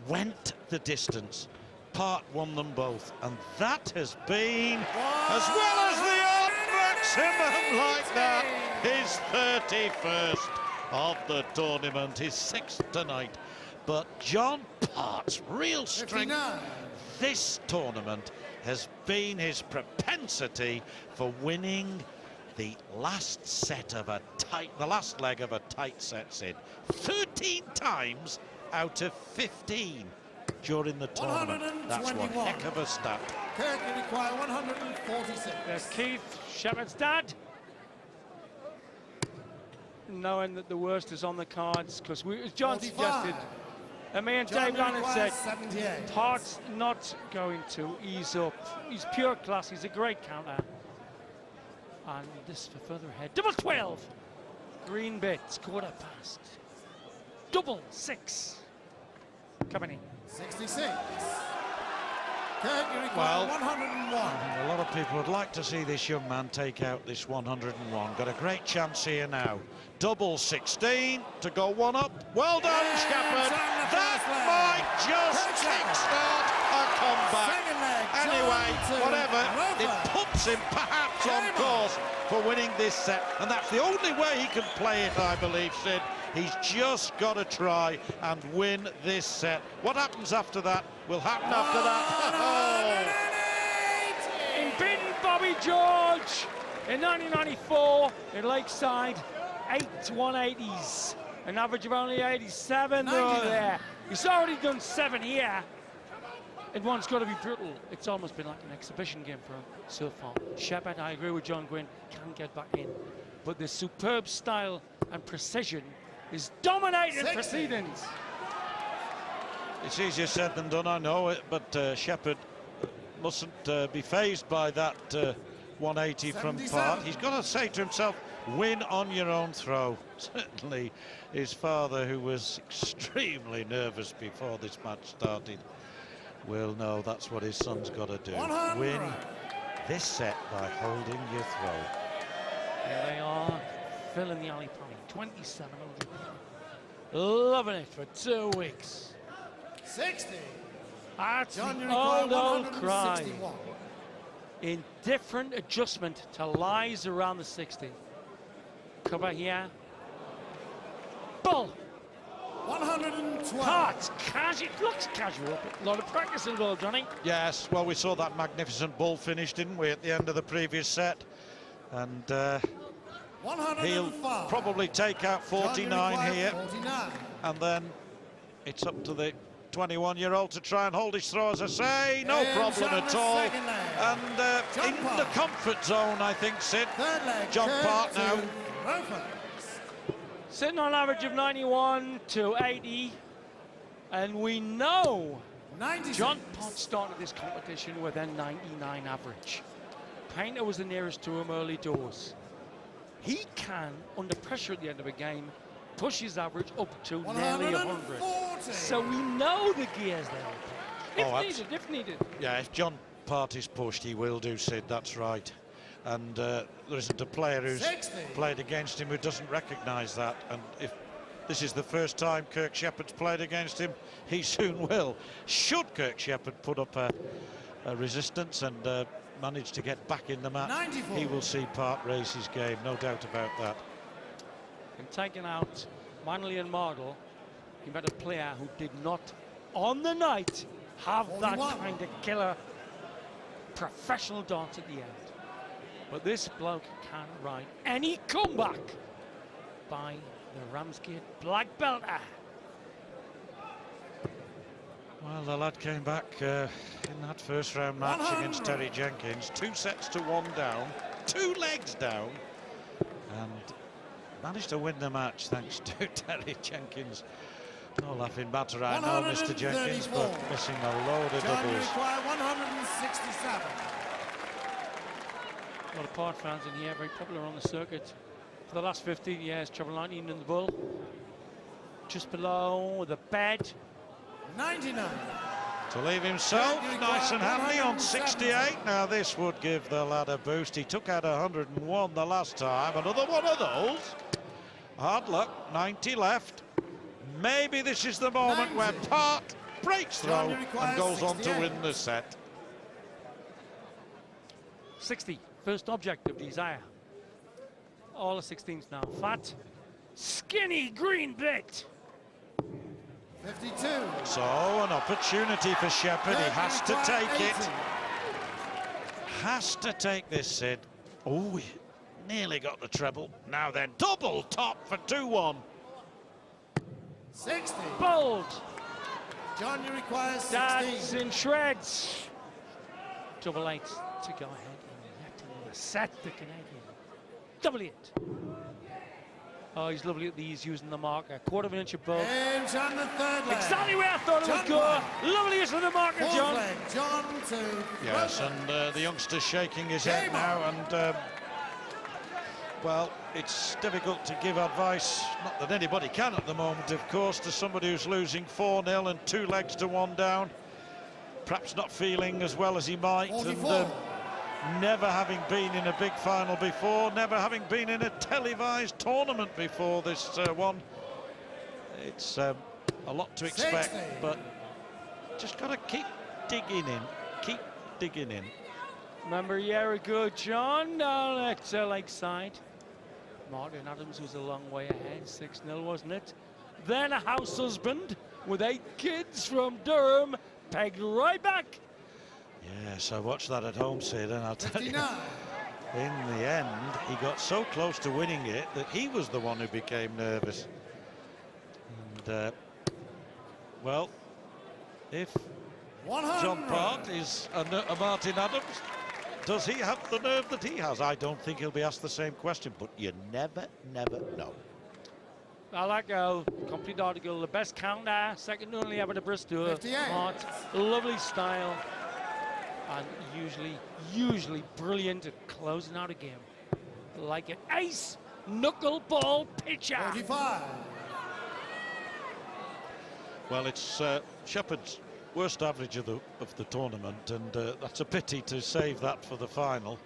went the distance. Part won them both, and that has been, as well as the odd maximum like that, his 31st of the tournament, his 6th tonight. But John Part's real strength this tournament has been his propensity for winning the last set of the last leg of a tight set, Sid. 13 times out of 15 during the tournament. That's one heck of a stat. Kirk, you require 146. There's Keith, Shepard's dad, knowing that the worst is on the cards, because as John 45. suggested, and me and Dave Lannon said, 78. Part's not going to ease up. He's pure class, he's a great counter. And this for further ahead. Double 12. Green bits, quarter past. Double 6. Coming in. 66. Kirk, you require 101. A lot of people would like to see this young man take out this 101. Got a great chance here now. Double 16 to go one up. Well done, Shepard. That might just kickstart a comeback. Anyway, whatever, it puts him perhaps on course for winning this set. And that's the only way he can play it, I believe, Sid. He's just got to try and win this set. What happens after that will happen after that. In beating Bobby George in 1994 in Lakeside, 8 180s, an average of only 87 there. He's already done 7 here. And one's got to be brutal. It's almost been like an exhibition game for him so far. Shepard, I agree with John Gwynn, can get back in. But the superb style and precision is dominating proceedings. It's easier said than done, I know it, but Shepard mustn't be fazed by that 180 from Part. He's got to say to himself, win on your own throw. Certainly his father, who was extremely nervous before this match started, will know that's what his son's got to do. 100. Win this set by holding your throw. Here they are, filling the alley pony, 27. Loving it for 2 weeks. 60. That's John, you the require old cry. 161. Indifferent adjustment to lies around the 60. Cover here. Bull. 112. Parts, casual, looks casual, but a lot of practice involved, Johnny. Yes, well, we saw that magnificent bull finish, didn't we, at the end of the previous set? And he'll probably take out 49 here. 49. And then it's up to the 21-year-old to try and hold his throw, as I say. No problem at all. And in the comfort zone, I think, Sid. John Part now. Sitting on an average of 91 to 80. And we know 96. John Pott started this competition with a 99 average. Painter was the nearest to him early doors. He can, under pressure at the end of a game, push his average up to nearly 100. 140. So we know the gear's there. If needed. Yeah, if John Part is pushed, he will do, Sid, that's right. And there isn't a player who's 60. played against him who doesn't recognise that. And if this is the first time Kirk Shepard's played against him, he soon will. Should Kirk Shepard put up a resistance and manage to get back in the match, 94. he will see Part raise his game, no doubt about that. And taking out Manley and Mardle, he met a player who did not, on the night, have 41. that kind of killer professional dance at the end. But this bloke can ride any comeback by the Ramsgate Black Belter. Well, the lad came back in that first round match 100. against Terry Jenkins, 2 sets to 1 down, 2 legs down, and managed to win the match thanks to Terry Jenkins. No laughing matter, I know, Mr. Jenkins, but missing a load of John, you doubles. require 167. A lot of Part fans in here, very popular on the circuit. For the last 15 years, treble 19 in the Bull. Just below the bed. 99. To leave himself John, you nice and require handy on 170. 68. Now this would give the lad a boost. He took out 101 the last time. Another one of those. Hard luck, 90 left. Maybe this is the moment 90. where Part breaks John, through you require and goes on to 68. win the set. 60, first object of desire. All the 16s now. Fat, skinny green bit. 52. So an opportunity for Shepard. He has to take it. Has to take this, Sid. Oh, he nearly got the treble. Now then, double top for 2-1. 60. Bold. John, you require 16. That's in shreds. Double 8 to go ahead and yet another set the Canadian. Double 8. Oh, he's lovely at these using the marker. Quarter of an inch above. And John, the third leg. Exactly where I thought it would John go. White. Lovely use of the marker, Fourth John. leg. John to Yes, Roper. and the youngster's shaking his head Game now, on. and well, it's difficult to give advice, not that anybody can at the moment, of course, to somebody who's losing 4-0 and 2 legs to 1 down. Perhaps not feeling as well as he might, 44. and never having been in a big final before, never having been in a televised tournament before this one. It's a lot to expect, 60. but just got to keep digging in. Remember a year ago, John, down at Lakeside. Martin Adams was a long way ahead, 6-0, wasn't it? Then a house husband with 8 kids from Durham, pegged right back. Yes, I watched that at home, Sid, and I'll tell you, 59. in the end, he got so close to winning it that he was the one who became nervous. And, well, if 100. John Part is a Martin Adams, does he have the nerve that he has? I don't think he'll be asked the same question, but you never know. I like a complete article, the best counter, second only ever to Bristol. 58. Mart, lovely style, and usually brilliant at closing out a game. Like an ace knuckleball pitcher. 45. Well, it's Shepard's worst average of the tournament, and that's a pity to save that for the final.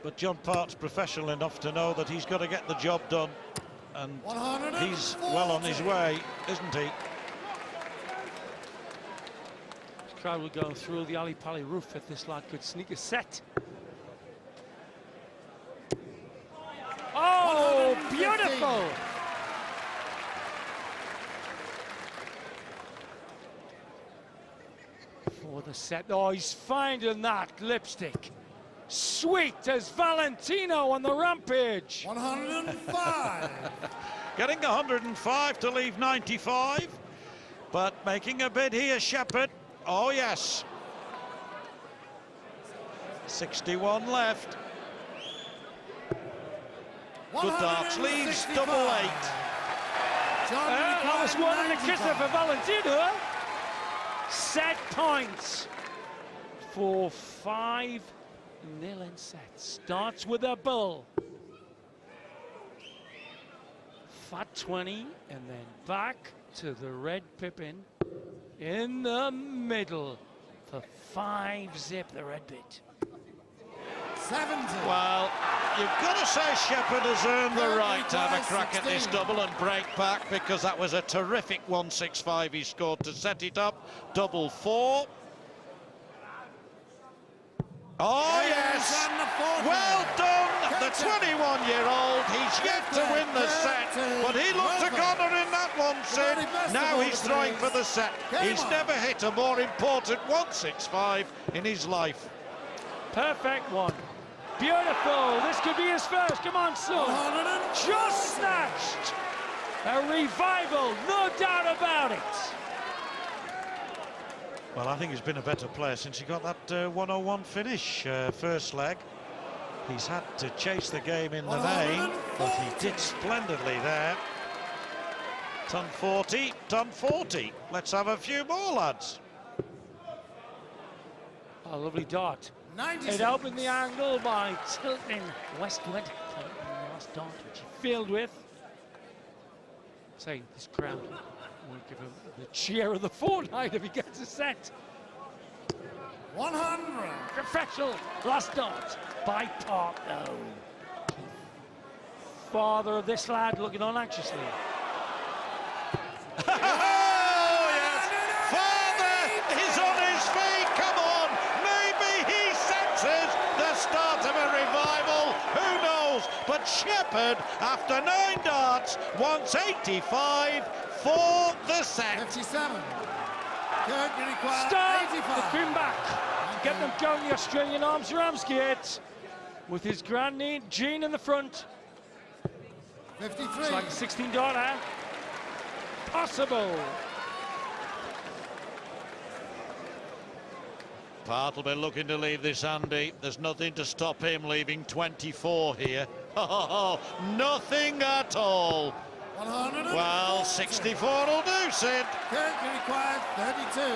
But John Part's professional enough to know that he's got to get the job done, and he's well on his way, isn't he? The crowd will go through the Ali Pali roof if this lad could sneak a set. Oh, 115. beautiful! For the set. Oh, he's finding that lipstick. Sweet as Valentino on the rampage. 105. Getting 105 to leave 95, but making a bid here, Shepard. Oh, yes. 61 left. Good darts, leaves 165. double 8. John, That was one and a kisser for Valentino. set points for 5-0 in sets. Starts with a bull. Fat 20 and then back to the red pippin in the middle for 5-zip the red bit. 70. Well, you've got to say Shepard has earned the right to have a crack at this double and break back, because that was a terrific 165 he scored to set it up. Double 4. Oh, yes! Well done, the 21-year-old. He's yet to win the set, but he looked a goner in that one, Sid. Now he's throwing for the set. He's never hit a more important 165 in his life. Perfect one. Beautiful. This could be his first. Come on, son. Just snatched. A revival, no doubt about it. Well, I think he's been a better player since he got that 101 finish first leg. He's had to chase the game in the main, but he did splendidly there. Ton 40, ton 40. Let's have a few more, lads. A lovely dart. 96. It opened the angle by tilting westward. Tilting the last dart, which he failed with. Say, this crowd will give him the cheer of the fortnight if he gets a set. 100. Professional last dart by Park, though. Father of this lad looking on anxiously. Oh, yes! Father is on his feet, come on! Maybe he senses the start of a revival, who knows? But Shepard, after 9 darts, wants 85 for the set. 57. Kirk requires Start 85. the pin back. Get them going, the Australian arms Ramsgate. With his grand knee, Gene in the front. 53. It's like a 16 darter. Possible. Part will be looking to leave this, Andy. There's nothing to stop him leaving 24 here. Oh, nothing at all. 140. Well, 64 will do, Sid. Kirk requires 32.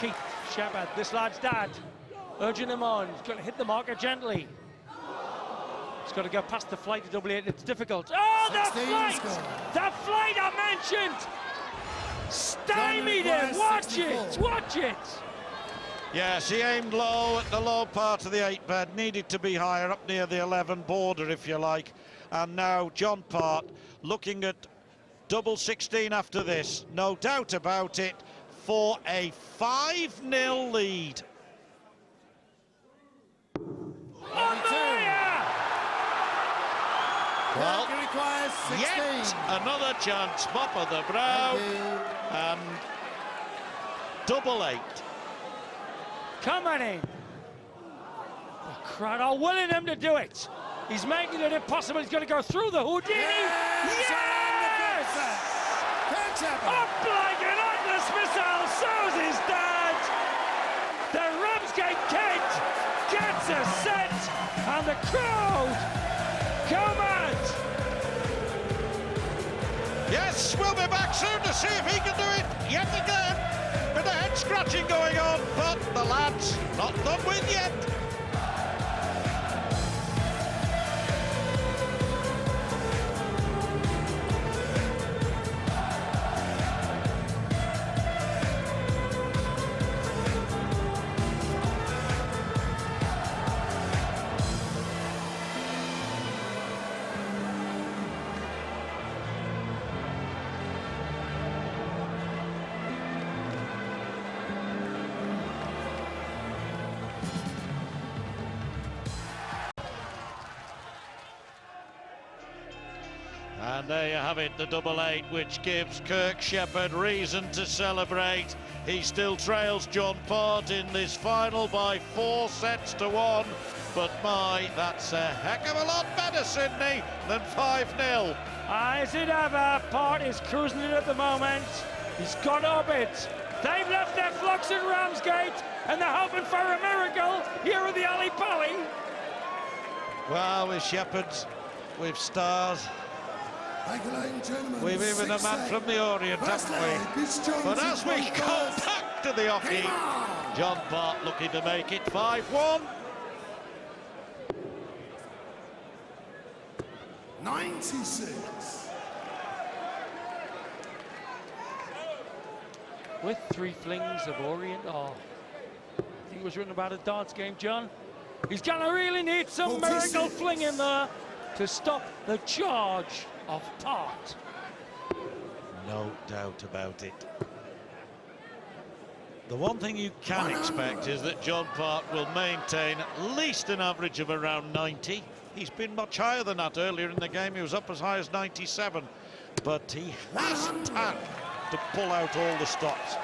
Keith Shepard, this lad's dad, urging him on. He's got to hit the marker gently. He's got to go past the flight to double 8. It's difficult. Oh, the 16 flight! score. The flight I mentioned! Stymied him! Watch 64. it! Watch it! Yes, he aimed low at the low part of the 8-bed, needed to be higher, up near the 11 border, if you like. And now John Part looking at double 16 after this, no doubt about it, for a 5-0 lead. On fire! Well, Kirk requires 16. yet another chance, mop of the brow, Thank you. double 8. Coming in. The crowd are willing him to do it. He's making it impossible. He's going to go through the Houdini. Yes! Kirk Shepard. Up like an Atlas missile, so's his dad. The Ramsgate kid gets a set, and the crowd go mad. Yes, we'll be back soon to see if he can do it yet again. With the head scratching going on, but the lad's not done with yet. And there you have it, the double 8, which gives Kirk Shepard reason to celebrate. He still trails John Part in this final by 4 sets to 1. But my, that's a heck of a lot better, Sydney, than 5-0. Is it ever? Part is cruising it at the moment. He's got up it. They've left their flocks in Ramsgate, and they're hoping for a miracle here at the Ali Pally. Well, with Shepard, with stars, Thank you, ladies and gentlemen. We've even a man from the Orient, haven't we? But as we go back to the hockey, John Bart looking to make it 5-1. 96. With 3 flings of Orient. Oh, I think it was written about a darts game, John. He's gonna really need some 46. miracle fling in there to stop the charge of Part. No doubt about it. The one thing you can expect is that John Part will maintain at least an average of around 90. He's been much higher than that earlier in the game. He was up as high as 97, but he hasn't had to pull out all the stops.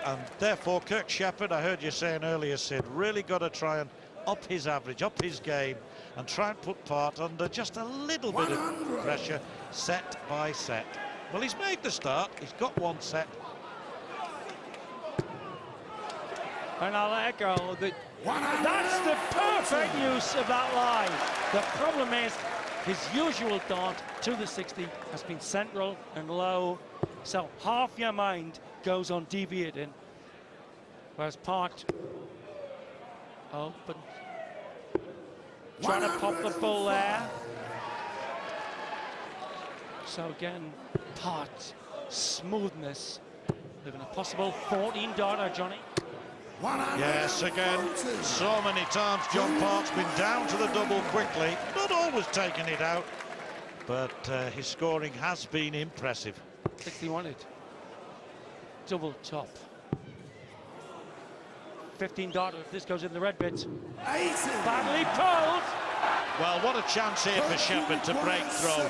And therefore, Kirk Shepard, I heard you saying earlier, Sid, really got to try and up his average, up his game, and try and put Part under just a little bit of pressure, set by set. Well, he's made the start. He's got 1 set. And I'll echo that that's the perfect use of that line. The problem is his usual dart to the 60 has been central and low, so half your mind goes on deviating, whereas Part open, trying to pop the bull there. So again, Part smoothness, living a possible 14 darter, Johnny. Yes, again, so many times John Part's been down to the double quickly, not always taking it out, but his scoring has been impressive. 61 it. Double top. 15 darter if this goes in the red bit. Badly pulled. Well, what a chance here for Shepard to break through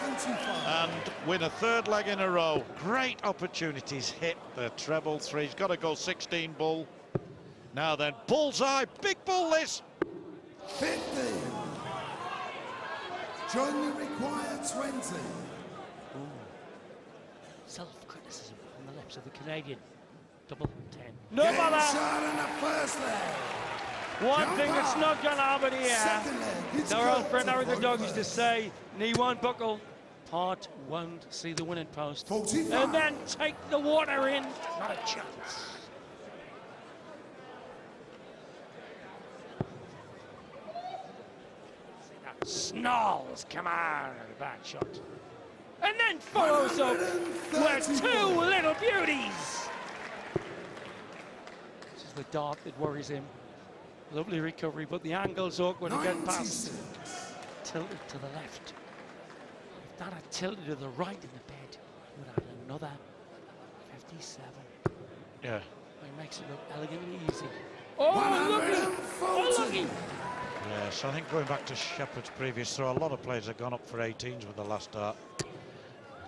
and win a 3rd leg in a row. Great opportunities, hit the treble 3. He's got to go 16 bull. Now then, bullseye, big bull this. 50. John, you require 20. Self-criticism on the lips of the Canadian. Double 10. No Game bother. shot in the first leg. One thing that's not going to happen here. Second leg, it's Our old Kirk friend to Harry the point Dog used to first. say, knee won't buckle, Part won't see the winning post. 45. And then take the water in. Not a chance. Snarls, come on, a bad shot. And then follows up with 2 little beauties. This is the dart that worries him. Lovely recovery, but the angle's awkward again. Pass 96. tilted to the left. If that had tilted to the right in the bed, he would have had another 57. Yeah. He makes it look elegantly easy. Oh, looky! Oh, looky! Yes, I think going back to Shepard's previous throw, a lot of players have gone up for 18s with the last dart.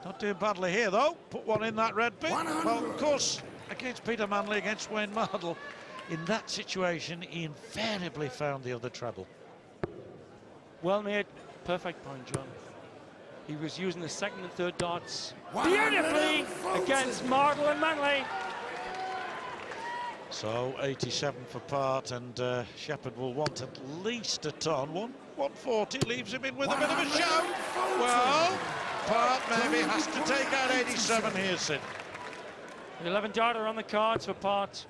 Not doing badly here, though. Put one in that red bit. 100. Well, of course, against Peter Manley, against Wayne Mardle, in that situation, he invariably found the other treble. Well made. Perfect point, John. He was using the 2nd and 3rd darts 140. beautifully against Mardle and Manley. So 87 for Part, and Shepard will want at least a ton. 140 leaves him in with a bit of a shout. Well, Part maybe has to take out 87 here, Sid. 11 darter on the cards for Part.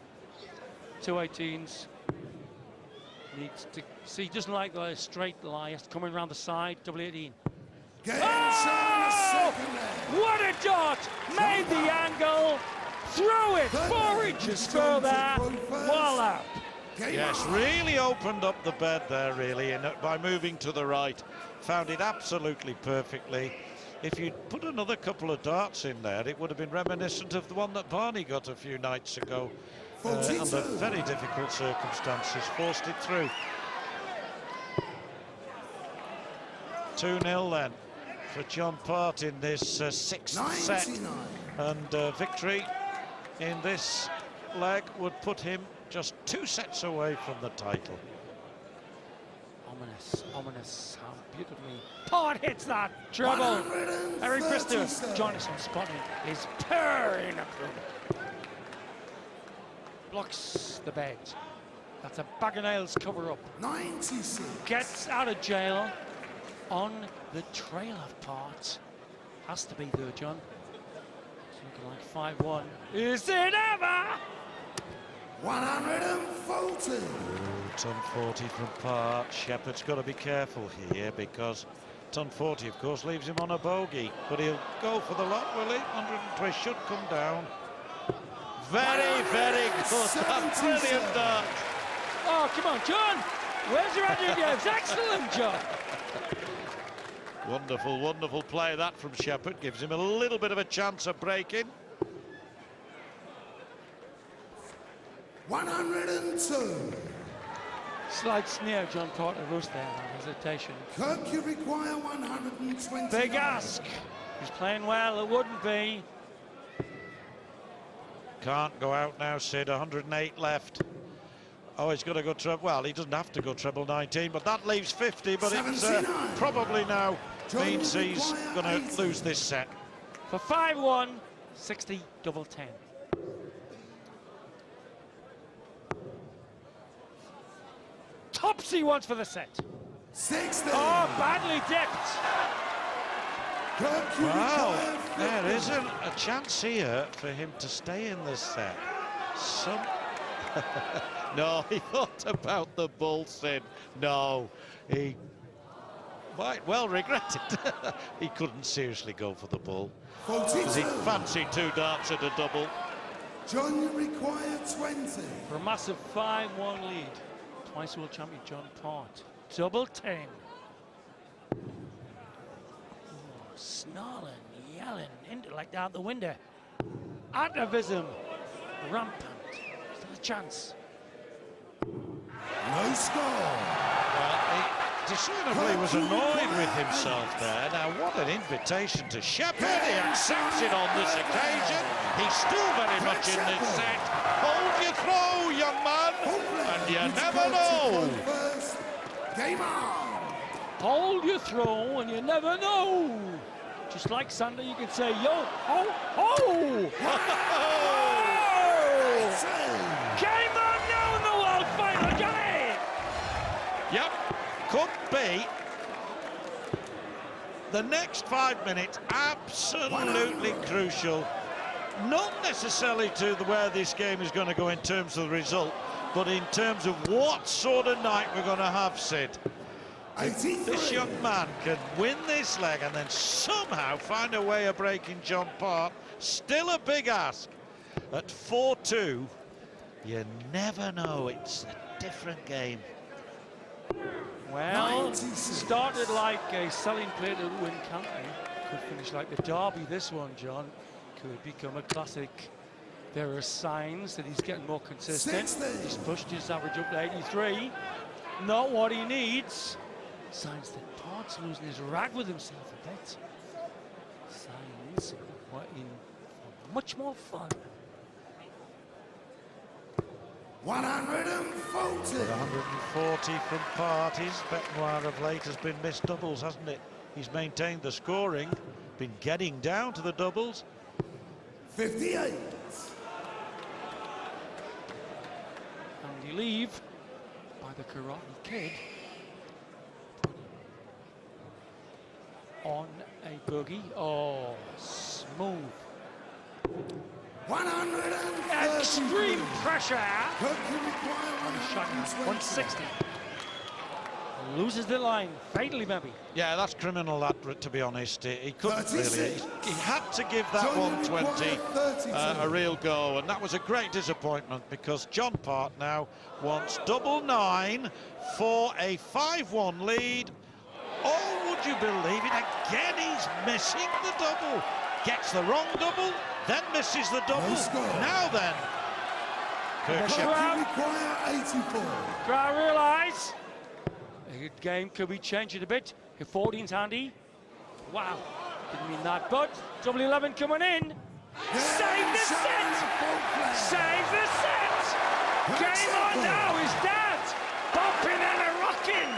2 18s. Needs to see, he doesn't like the straight lie. Has to come in around the side. Double 18. Game shot in the Oh! second leg. What a dart! Made the angle. Threw it 4 inches further. Voila! Yes, really opened up the bed there, really, and by moving to the right, found it absolutely perfectly. If you'd put another couple of darts in there, it would have been reminiscent of the one that Barney got a few nights ago. Under very difficult circumstances, forced it through. 2-0 then for John Part in this 6th set, 99. and victory in this leg would put him just 2 sets away from the title. Ominous, ominous. How beautifully Part hits that treble. Eric Brister, Jonathan spotting is purring approval. Blocks the bed. That's a bag of nails cover up. 96. Gets out of jail on the trail of Part. Has to be though, John. It's looking like 5-1. Is it ever? 140. Ton 40 from Part. Shepard's got to be careful here because Ton 40, of course, leaves him on a bogey, but he'll go for the lot, will he? 120 should come down. Very, very good. That's brilliant dart. Oh, come on, John. Where's your Andrew Games? Excellent, John. Wonderful, wonderful play that from Shepard. Gives him a little bit of a chance of breaking. 102. Slight sneer, John Porter Roos there, no hesitation. Kirk, you require 120. Big ask. He's playing well, it wouldn't be. Can't go out now, Sid. 108 left. Oh, he's got to go treble. Well, he doesn't have to go treble 19, but that leaves 50. But it's probably now means he's going to lose this set. For 5-1, 60 double 10. Topsy once for the set. 60. Oh, badly dipped. Kirk, you Wow, require 50. there isn't a chance here for him to stay in this set. No, he thought about the bull, Sid. No, he might well regret it. He couldn't seriously go for the bull. 42. He fancied 2 darts at a double. John, you require 20. For a massive 5-1 lead. Twice world champion John Part. Double 10. Oh, snarling, yelling, into like out the window. Atavism, rampant. Still a chance. No score. Well, he discernibly was annoyed with himself there. Now, what an invitation to Shepard. He accepts it on this occasion. He's still very much in this set. Hold your throw, young man, and you never know. Game on. Hold your throw and you never know. Just like Sander, you can say, yo, ho, ho! Game on now in the world final, Johnny! Yep, could be. The next 5 minutes, absolutely crucial. Not necessarily to where this game is going to go in terms of the result, but in terms of what sort of night we're going to have, Sid. If this young man can win this leg and then somehow find a way of breaking John Part, still a big ask. At 4-2, you never know. It's a different game. Well, started like a selling play to win County. Could finish like the derby, this one, John. Could become a classic. There are signs that he's getting more consistent. 60. He's pushed his average up to 83. Not what he needs. Signs that Part's losing his rag with himself a bit. Signs we're in for much more fun. 140. 140 from Part. His bête noire of late has been missed doubles, hasn't it? He's maintained the scoring, been getting down to the doubles. 58. Andy Leave by the Karate Kid on a boogie. Oh, smooth. 130. Extreme pressure. Kirk, you require Shot 160. 160. Loses the line, fatally maybe. Yeah, that's criminal, that, to be honest. He couldn't 36. really. He had to give that John, you 120 require 32. a real go, and that was a great disappointment because John Part now wants double 9 for a 5-1 lead. Oh, would you believe it? Again, he's missing the double. Gets the wrong double, then misses the double. No score. Now then, Kirk Shepard. Kirk, you require 84. Crowd realise the game could be changing a bit. If 14's handy. Wow, didn't mean that, but double 11 coming in. Save the set! Save the set! Game on now is that! Bopping and a rocking!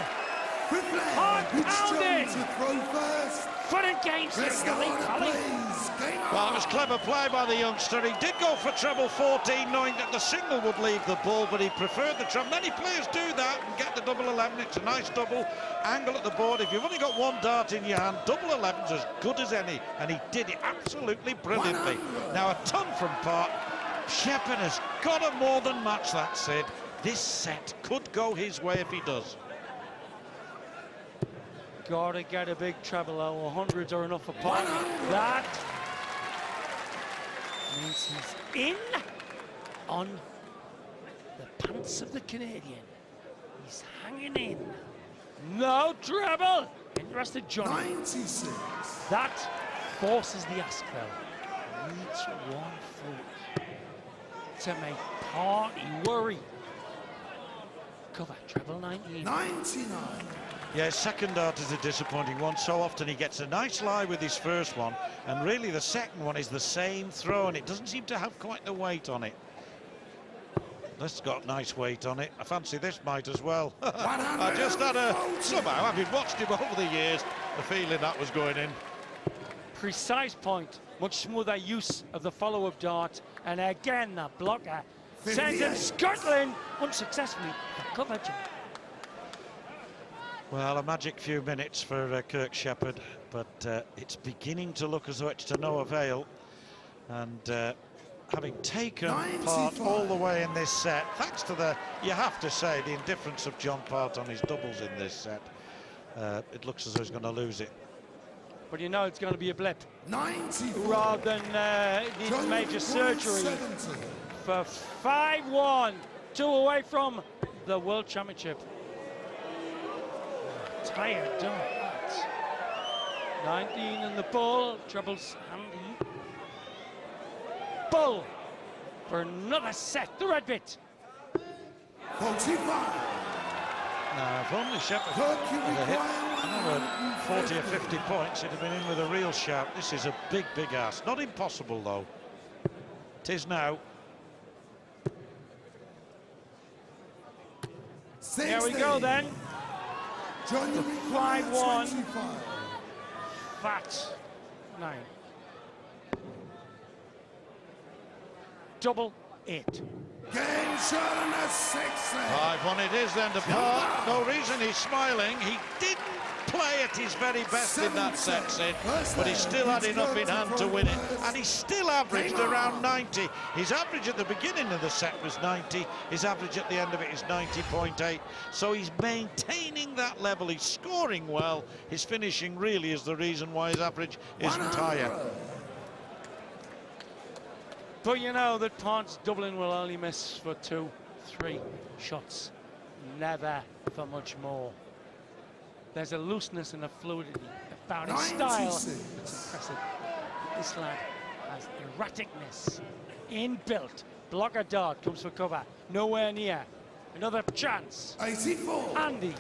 Heart pounding! to throw first. Fun and games here, Mr. Gully. Order, Gully. please. Game on. Well, it was clever play by the youngster. He did go for treble 14, knowing that the single would leave the ball, but he preferred the treble. Many players do that and get the double 11. It's a nice double angle at the board. If you've only got one dart in your hand, double 11's as good as any, and he did it absolutely brilliantly. Now, a ton from Part. Shepard has got to more than match that, Sid. This set could go his way if he does. Gotta get a big treble, though. 100s are enough for Part. That means he's in on the pants of the Canadian. He's hanging in. No treble. Interested, Johnny. 96. That forces the Askell. Needs 140 to make Party worry. Cover treble 19. 99. Yeah, his second dart is a disappointing one. So often he gets a nice lie with his first one, and really the second one is the same throw, and it doesn't seem to have quite the weight on it. This got nice weight on it. I fancy this might as well. I just had somehow, having watched him over the years, the feeling that was going in. Precise point, much smoother use of the follow-up dart, and again the blocker sends him Scotland unsuccessfully for cover. Well, a magic few minutes for Kirk Shepard, but it's beginning to look as though it's to no avail. And having taken Part all the way in this set, thanks to the, you have to say, the indifference of John Part on his doubles in this set, it looks as though he's going to lose it. But you know it's going to be a blip. 94. Rather than need major surgery. 70. For 5-1, 2 away from the World Championship. Tired, don't it? 19 in the bull, trebles handy. Bull for another set, the red bit. 45. Now, if only Shepard Kirk, you had hit require another 40 or 50 points, he'd have been in with a real shout. This is a big, big ask. Not impossible, though. It is now. Here we go then. John, you require 5-1. 25. Fat 9. Double 8. Game shot and a 6. 5-1 it is then to Part. No reason he's smiling. He didn't play at his very best in that set, Sid, but he still had enough in hand to win it, and he still averaged around 90. His average at the beginning of the set was 90. His average at the end of it is 90.8. So he's maintaining that level. He's scoring well. His finishing really is the reason why his average isn't higher. But you know that Part's doubling will only miss for 2-3 shots, never for much more. There's a looseness and a fluidity about his style. It's impressive. This lad has erraticness inbuilt. Blocker dart comes for cover, nowhere near. Another chance. 84. Andy.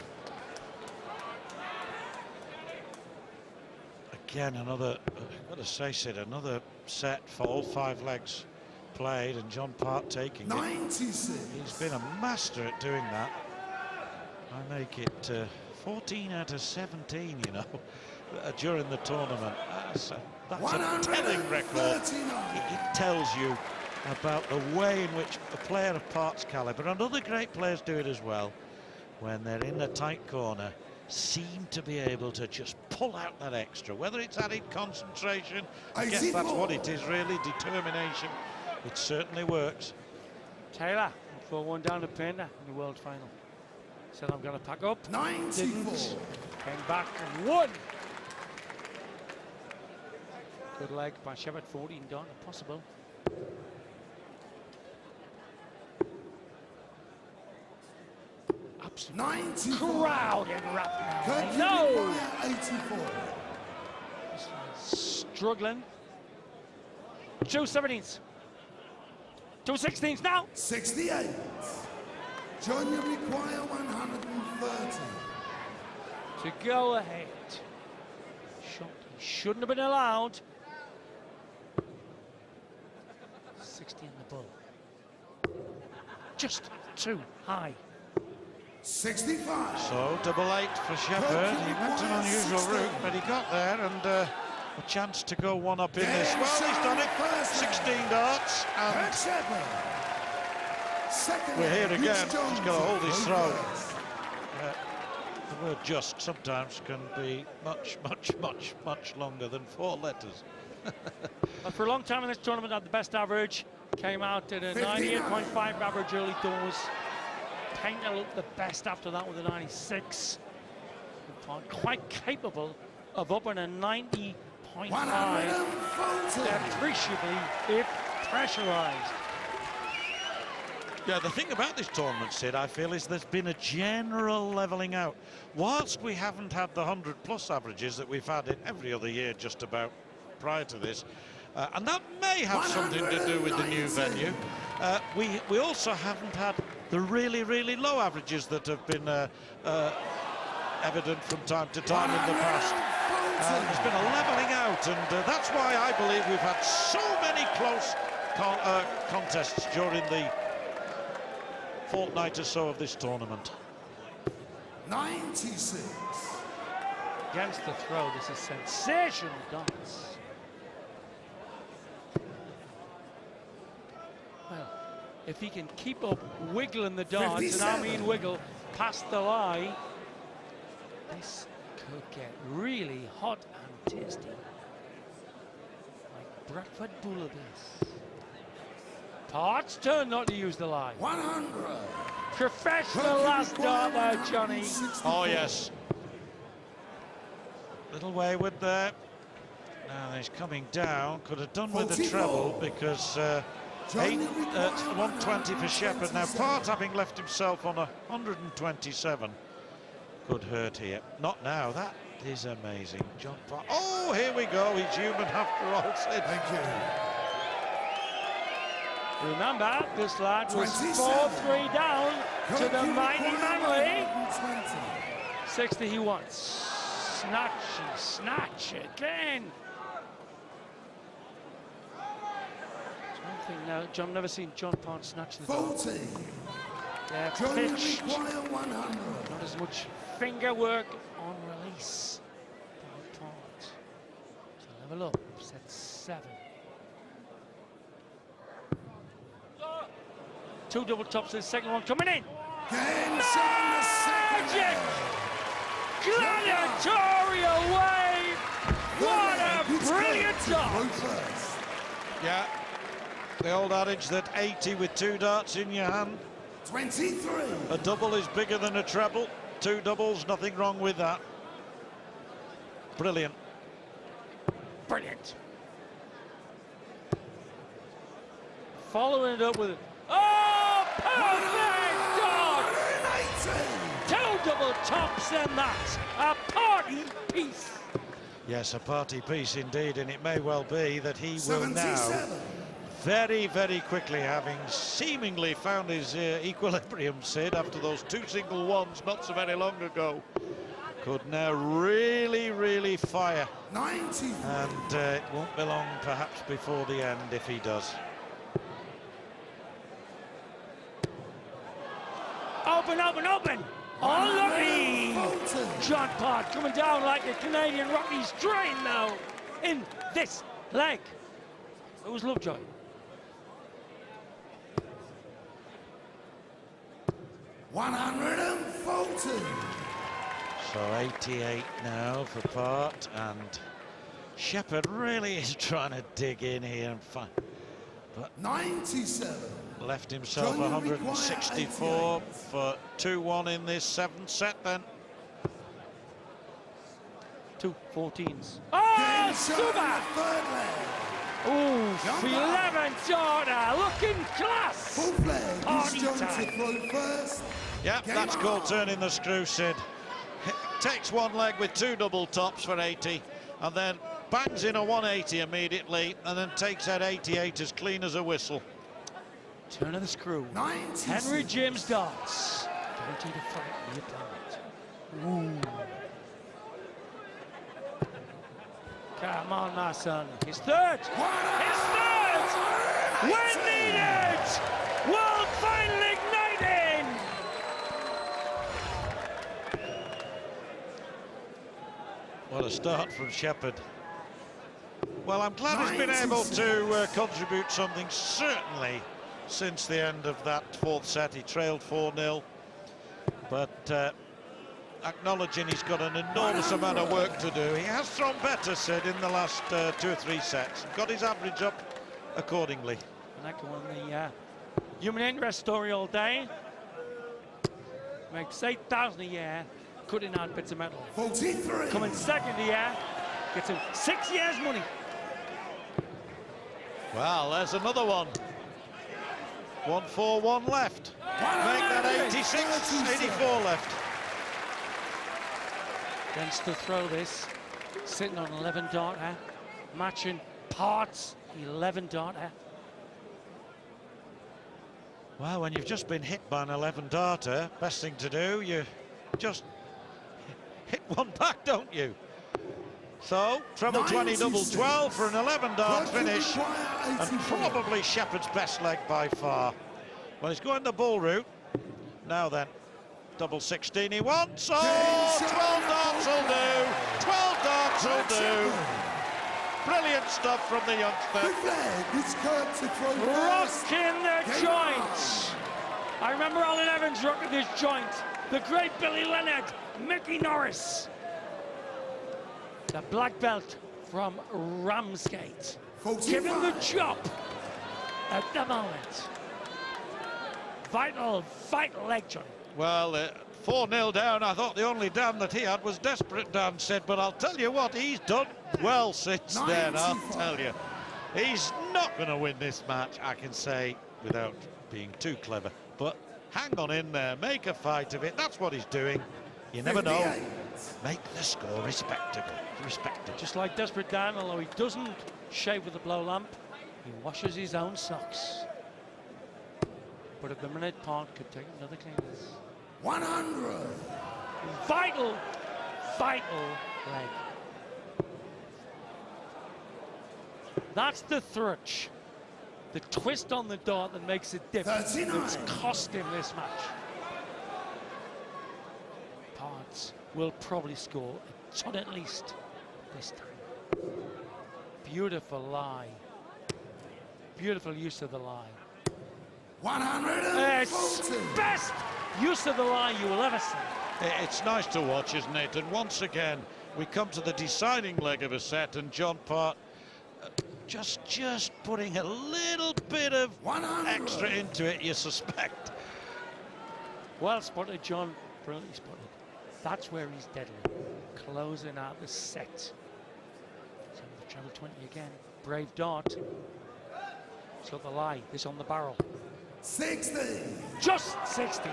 Again, another, I've got to say, Sid, another set for all 5 legs played, and John Part taking 96. it. He's been a master at doing that. I make it 14 out of 17, you know, during the tournament. That's a telling record. It tells you about the way in which a player of Part's calibre, and other great players do it as well, when they're in a tight corner, seem to be able to just pull out that extra. Whether it's added concentration, I guess that's what it is really, determination. It certainly works. Taylor, 4-1 down to Pena in the world final. Said I'm going to pack up. 94. Didn't. Came back and won. Good leg by Shepard, 14 done, impossible. Absolute 94. crowd in rap now. Kirk, No! you require 84. Struggling. 2 17s. 2 16s now. 68. John, you require 130. To go ahead. Shot he shouldn't have been allowed. 60 in the bull. Just too high. 65. So double 8 for Shepard. He went an unusual route. he got there, and a chance to go one up in this. Well, he's done it. 16 darts, and we're here again. He's got to hold his throw. The word just sometimes can be much longer than 4 letters. But for a long time in this tournament, had the best average. Came out at a 98.5 average early doors. Painter looked the best after that with a 96. Quite capable of up on a 90.5 appreciably if pressurized. Yeah, the thing about this tournament, Sid, I feel, is there's been a general levelling out. Whilst we haven't had the 100+ averages that we've had in every other year just about prior to this, and that may have something to do with the new venue, we also haven't had the really low averages that have been evident from time to time in the past. There's been a levelling out, and that's why I believe we've had so many close contests during the fortnight or so of this tournament. 96. Against the throw, this is sensational darts. Well, if he can keep up wiggling the darts, 57. and I mean wiggle, past the line, this could get really hot and tasty. Like Bradford Bouillabaisse. Part's turn not to use the line. 100. Professional last dart there, Johnny. Oh, yes. Little wayward there. Now he's coming down. Could have done with the treble because 120 for Shepard. Now, Part having left himself on 127 could hurt here. Not now. That is amazing. John Part. Oh, here we go. He's human after all, Sid. Thank you. Remember, this lad was 4-3 down to the mighty Manly. 60 he wants. Snatch and snatch again. One thing now, John, never seen John Part snatch the ball. 40. They're pitched. Not as much finger work on release by Part. So level up, set 7. 2 double tops, the second one coming in. Magic! Gladiatorial wave! What a brilliant dart! Yeah, the old adage that 80 with 2 darts in your hand. 23. A double is bigger than a treble. 2 doubles, nothing wrong with that. Brilliant. Brilliant. Following it up with, oh, perfect dart! 2 double tops and that's a party piece. Yes, a party piece indeed, and it may well be that he will now very quickly, having seemingly found his equilibrium, Sid, after those 2 single ones not so very long ago, could now really fire. 90. And it won't be long perhaps before the end if he does. Open! Unlucky! John Part coming down like a Canadian Rockies train now in this leg. It was Lovejoy. $140. So 88 now for Part, and Shepard really is trying to dig in here and find, but 97. left himself 164 for 2-1 in this 7th set then. 2 14s. Oh, super! Oh, 11 darter, looking class! Full flag. Party John to time. throw first. Yep, that's called turning the screw, Sid. Takes one leg with 2 double tops for 80, and then bangs in a 180 immediately, and then takes that 88 as clean as a whistle. Turn of the screw. 96. Henry James darts. Guaranteed to fight the opponent. Ooh. Come on, my son. His third. His third. When needed. World final igniting. What a start from Shepard. Well, I'm glad he's been able to contribute something, certainly since the end of that fourth set. He trailed 4-0, but acknowledging he's got an enormous amount of work to do. He has thrown better, Sid, in the last 2 or 3 sets. Got his average up accordingly. And that can win the human interest story all day. Makes 8,000 a year, cutting out bits of metal. 43. Coming second a year, gets him 6 years' money. Well, there's another one. 1-4-1 left. Make that 86, 84 left. Gets to throw this, sitting on 11 darter, matching parts 11 darter. Well, when you've just been hit by an 11 darter, best thing to do, you just hit one back, don't you? So, treble 20, double 12 for an 11 dart finish, and probably Shepard's best leg by far. Well, he's going the bull route. Now then, double 16 he wants. Oh, 12 darts will do. 12 darts will do. Brilliant stuff from the youngster. Rocking the joints. I remember Alan Evans rocking this joint. The great Billy Leonard, Mickey Norris. The black belt from Ramsgate. Giving the job at the moment. Vital, vital leg joint. Well, 4-0 down. I thought the only down that he had was desperate, Dan said, but I'll tell you what, he's done well since then, I'll tell you. He's not going to win this match, I can say, without being too clever. But hang on in there, make a fight of it. That's what he's doing. You never know. Make the score respectable. Just like Desperate Dan, although he doesn't shave with a blow lamp, he washes his own socks. But at the minute, Pont could take another cleaners. 100. Vital, vital leg. That's the thrush. The twist on the dart that makes it different. 39. It's cost him this match. Parts will probably score a ton at least this time. Beautiful lie. Beautiful use of the lie. 140. Best use of the lie you will ever see. It's nice to watch, isn't it? And once again, we come to the deciding leg of a set, and John Part just putting a little bit of 100. extra into it, you suspect. Well spotted, John. Brilliantly spotted. That's where he's deadly. Closing out the set. So the treble 20 again. Brave dart. So the lie. This on the barrel. 60. Just 60.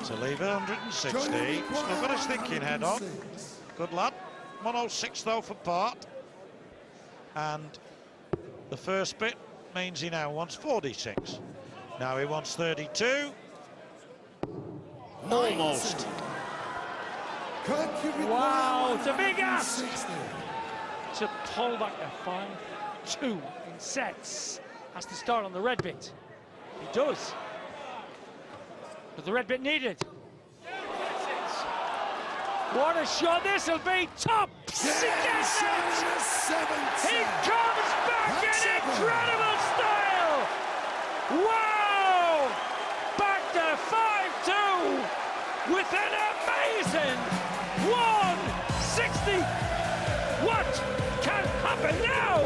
To leave 160. Still got his thinking head on. Good lad. 106 though for Part. And the first bit means he now wants 46. Now he wants 32. Almost. Wow, it's a big ask to pull back to 5-2 in sets. Has to start on the red bit. He does. But the red bit needed. What a shot this'll be. Tops. He gets it. He comes back in incredible style. Wow. Back to 5-2 with an amazing 160. What can happen now?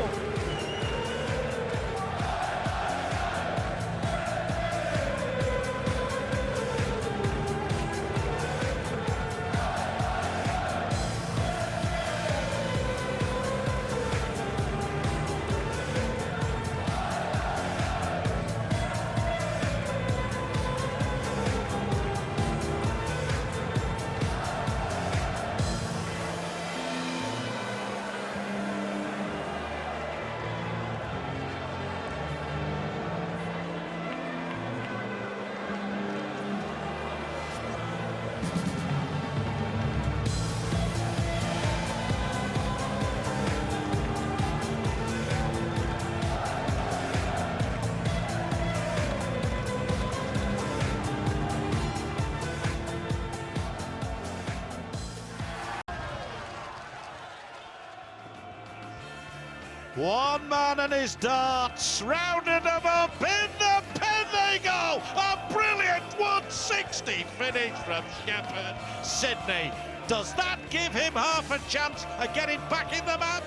One man and his darts, rounded them up, in the pen they go! A brilliant 160 finish from Shepard. Sydney, does that give him half a chance of getting back in the match?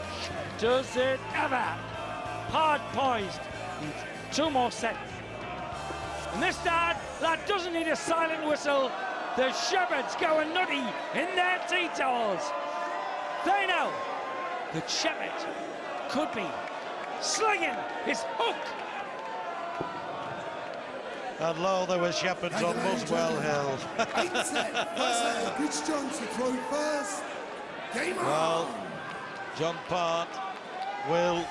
Does it ever? Hard poised. Needs 2 more sets. And this dart, that doesn't need a silent whistle. The Shepards going nutty in their tea towels. They know that Shepard could be slinging his hook. And lo, there was Shepard's on Muswell Hill. 8 set, first leg. It's John to throw first. Game on. Well, John Part will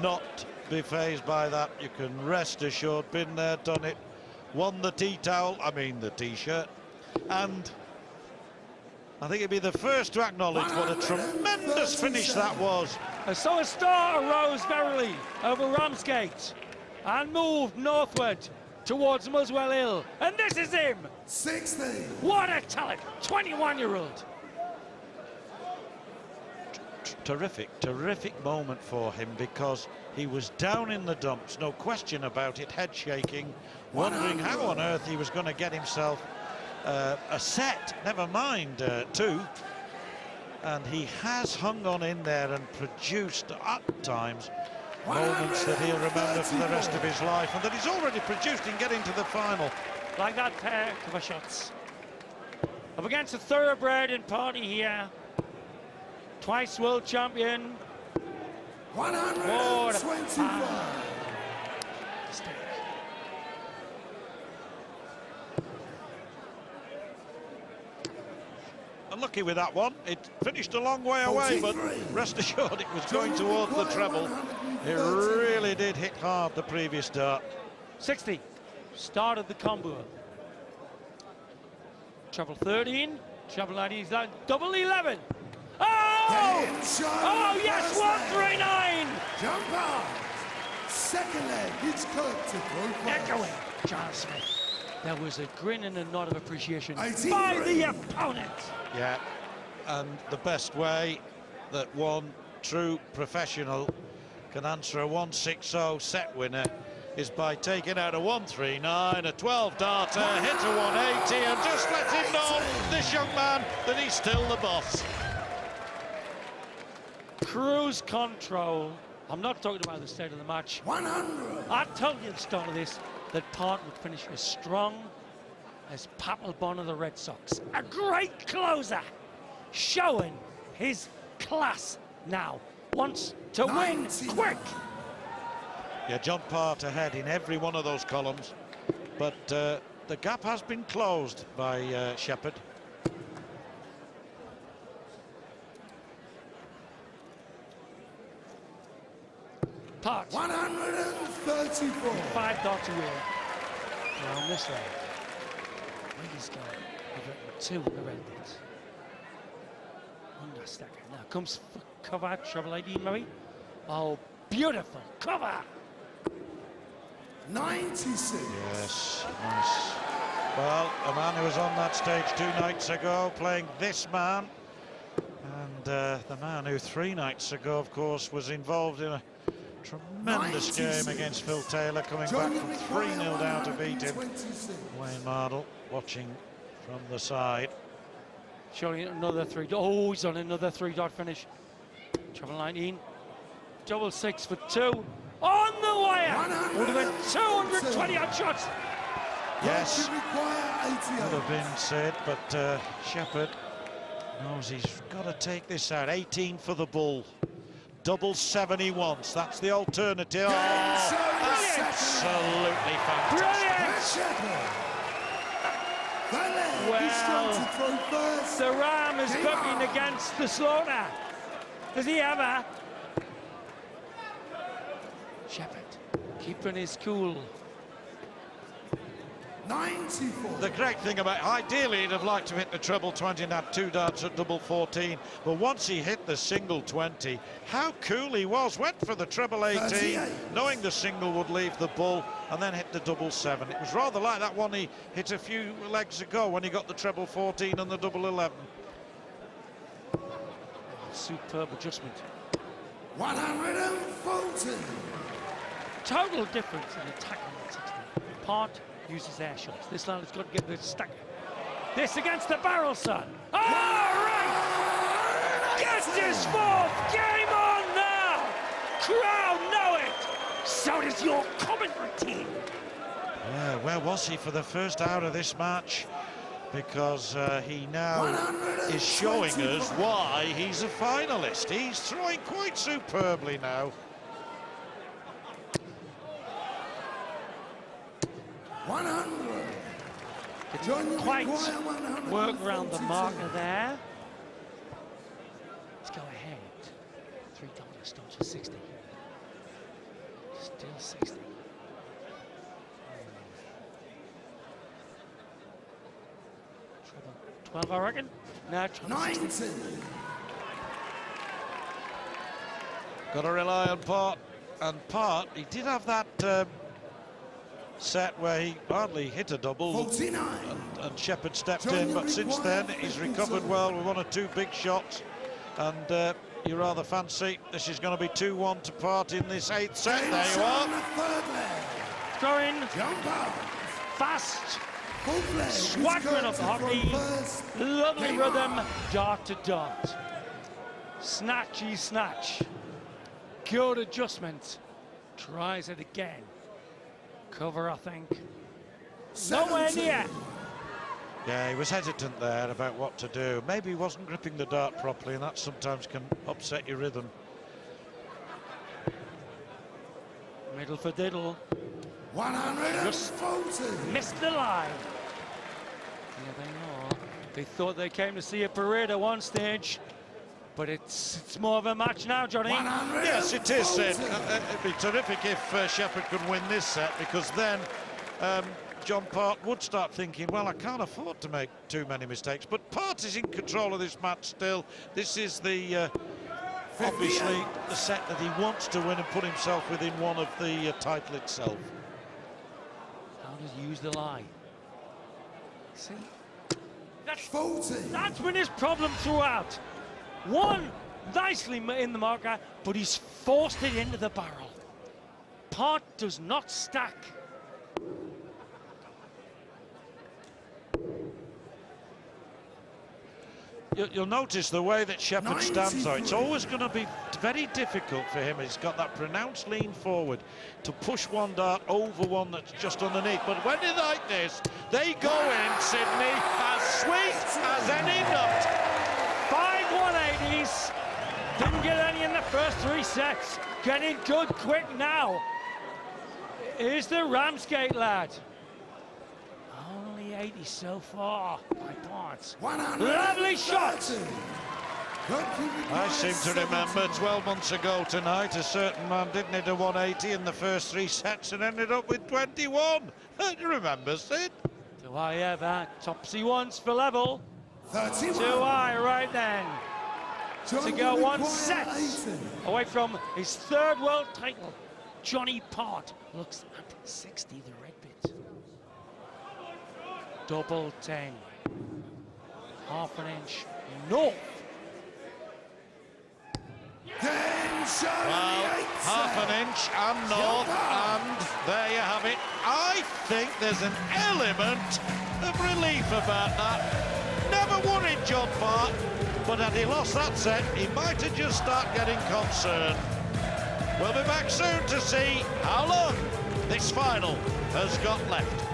not be fazed by that. You can rest assured, been there, done it. Won the tea towel, I mean the t-shirt. And I think he'd be the first to acknowledge what a tremendous finish that was. And so a star arose verily over Ramsgate and moved northward towards Muswell Hill. And this is him. 60. What a talent, 21-year-old. Terrific moment for him, because he was down in the dumps, no question about it, head shaking, wondering how on earth he was going to get himself a set, never mind 2. And he has hung on in there and produced at times moments that he'll remember for the rest of his life, and that he's already produced in getting to the final. Like that pair of shots. Up against a thoroughbred in party here. Twice world champion. 125. Mistake. Unlucky with that one. It finished a long way away, but rest assured it was going towards the treble. It really did hit hard the previous dart. 60. Started the combo. Treble 13. Treble 19. Double 11. Oh! Oh, yes, 139! Jump out. Second leg, it's Kirk to throw first. Echoing John Smith. There was a grin and a nod of appreciation 18. by the opponent. Yeah, and the best way that one true professional can answer a 160 set winner is by taking out a 139, a 12 darter, hit a 180, and just let him know, this young man, that he's still the boss. Cruise control. I'm not talking about the state of the match. 100. I told you at the start of this that Part would finish as strong as Papelbon of the Red Sox. A great closer, showing his class now. Wants to win quick. Yeah, John Part ahead in every one of those columns, but the gap has been closed by Shepard. Part. 134. 5 darts away. Now on this leg, Wiggins going over 2 in the red bit. Understacker. Now comes for cover, treble 18 maybe. Oh, beautiful cover. 96. Yes, nice. Well, a man who was on that stage 2 nights ago playing this man, and the man who 3 nights ago, of course, was involved in a tremendous game against Phil Taylor, coming back from 3-0 down to beat him. Wayne Mardle watching from the side. Showing another 3. Oh, he's on another 3-dot finish. Treble 19. Double 6 for 2. On the wire! Would have been 220 odd shots. Yes, Would would have been said, but Shepard knows he's got to take this out. 18 for the bull. Double 7 he wants. That's the alternative. Oh, absolutely fantastic. Well, the Ram is cooking against the slaughter. Does he ever? Shepard keeping his cool. 94. The great thing about, ideally he'd have liked to hit the treble 20 and had 2 darts at double 14, but once he hit the single 20, how cool he was. Went for the treble 18, knowing the single would leave the bull, and then hit the double 7. It was rather like that one he hit a few legs ago when he got the treble 14 and the double 11. Superb adjustment. 140. Total difference in attack on that 60. Part uses air shots. This line has got to get the stack. This against the barrel, son. Oh, right! Gets his fourth! Game on now! Crowd know it! So does your commentary team. Yeah, where was he for the first hour of this match? Because he now is showing us why he's a finalist. He's throwing quite superbly now. 100. Didn't quite work around the marker there. Let's go ahead. $3 starts for 60. Still 60. 12, I reckon. No, 90. Got to rely on Part. And Part, he did have that set where he hardly hit a double. 49. And Shepard stepped in, but since then he's recovered well with 1 or 2 big shots. And you rather fancy this is going to be 2-1 to Part in this 8th set. There you are. Throw in. Fast. Swaggering of hockey. Lovely rhythm. Dart to dart. Snatchy snatch. Good adjustment. Tries it again. Cover, I think. Nowhere near. Yeah, he was hesitant there about what to do. Maybe he wasn't gripping the dart properly, and that sometimes can upset your rhythm. Middle for diddle. 140. Just missed the line. Here they are. They thought they came to see a parade at one stage, but it's more of a match now, Johnny. Yes, it is. It'd be terrific if Shepard could win this set, because then John Part would start thinking, well, I can't afford to make too many mistakes. But Part is in control of this match still. This is the obviously the set that he wants to win and put himself within one of the title itself. How does he use the line? See? That's 40. That's been his problem throughout. One nicely in the marker, but he's forced it into the barrel. Part does not stack. You'll notice the way that Shepard stands, though. It's always going to be very difficult for him. He's got that pronounced lean forward to push one dart over one that's just underneath. But when they're like this, they go in, Sydney, as sweet as any nut. 5 180s. Didn't get any in the first 3 sets. Getting good quick now. Here's the Ramsgate lad. Only 80 so far by Parts. Lovely shot. I seem to remember 12 months ago tonight, a certain man didn't hit a 180 in the first 3 sets and ended up with 21. Do you remember, Sid? Do I ever? Topsy once for level. 31. Do I right then? To go 1 set away from his 3rd world title. Johnny Part looks at 60, the red bit. Double 10. Half an inch north. Well, half an inch and north, and there you have it. I think there's an element of relief about that. Never worried John Part, but had he lost that set, he might have just started getting concerned. We'll be back soon to see how long this final has got left.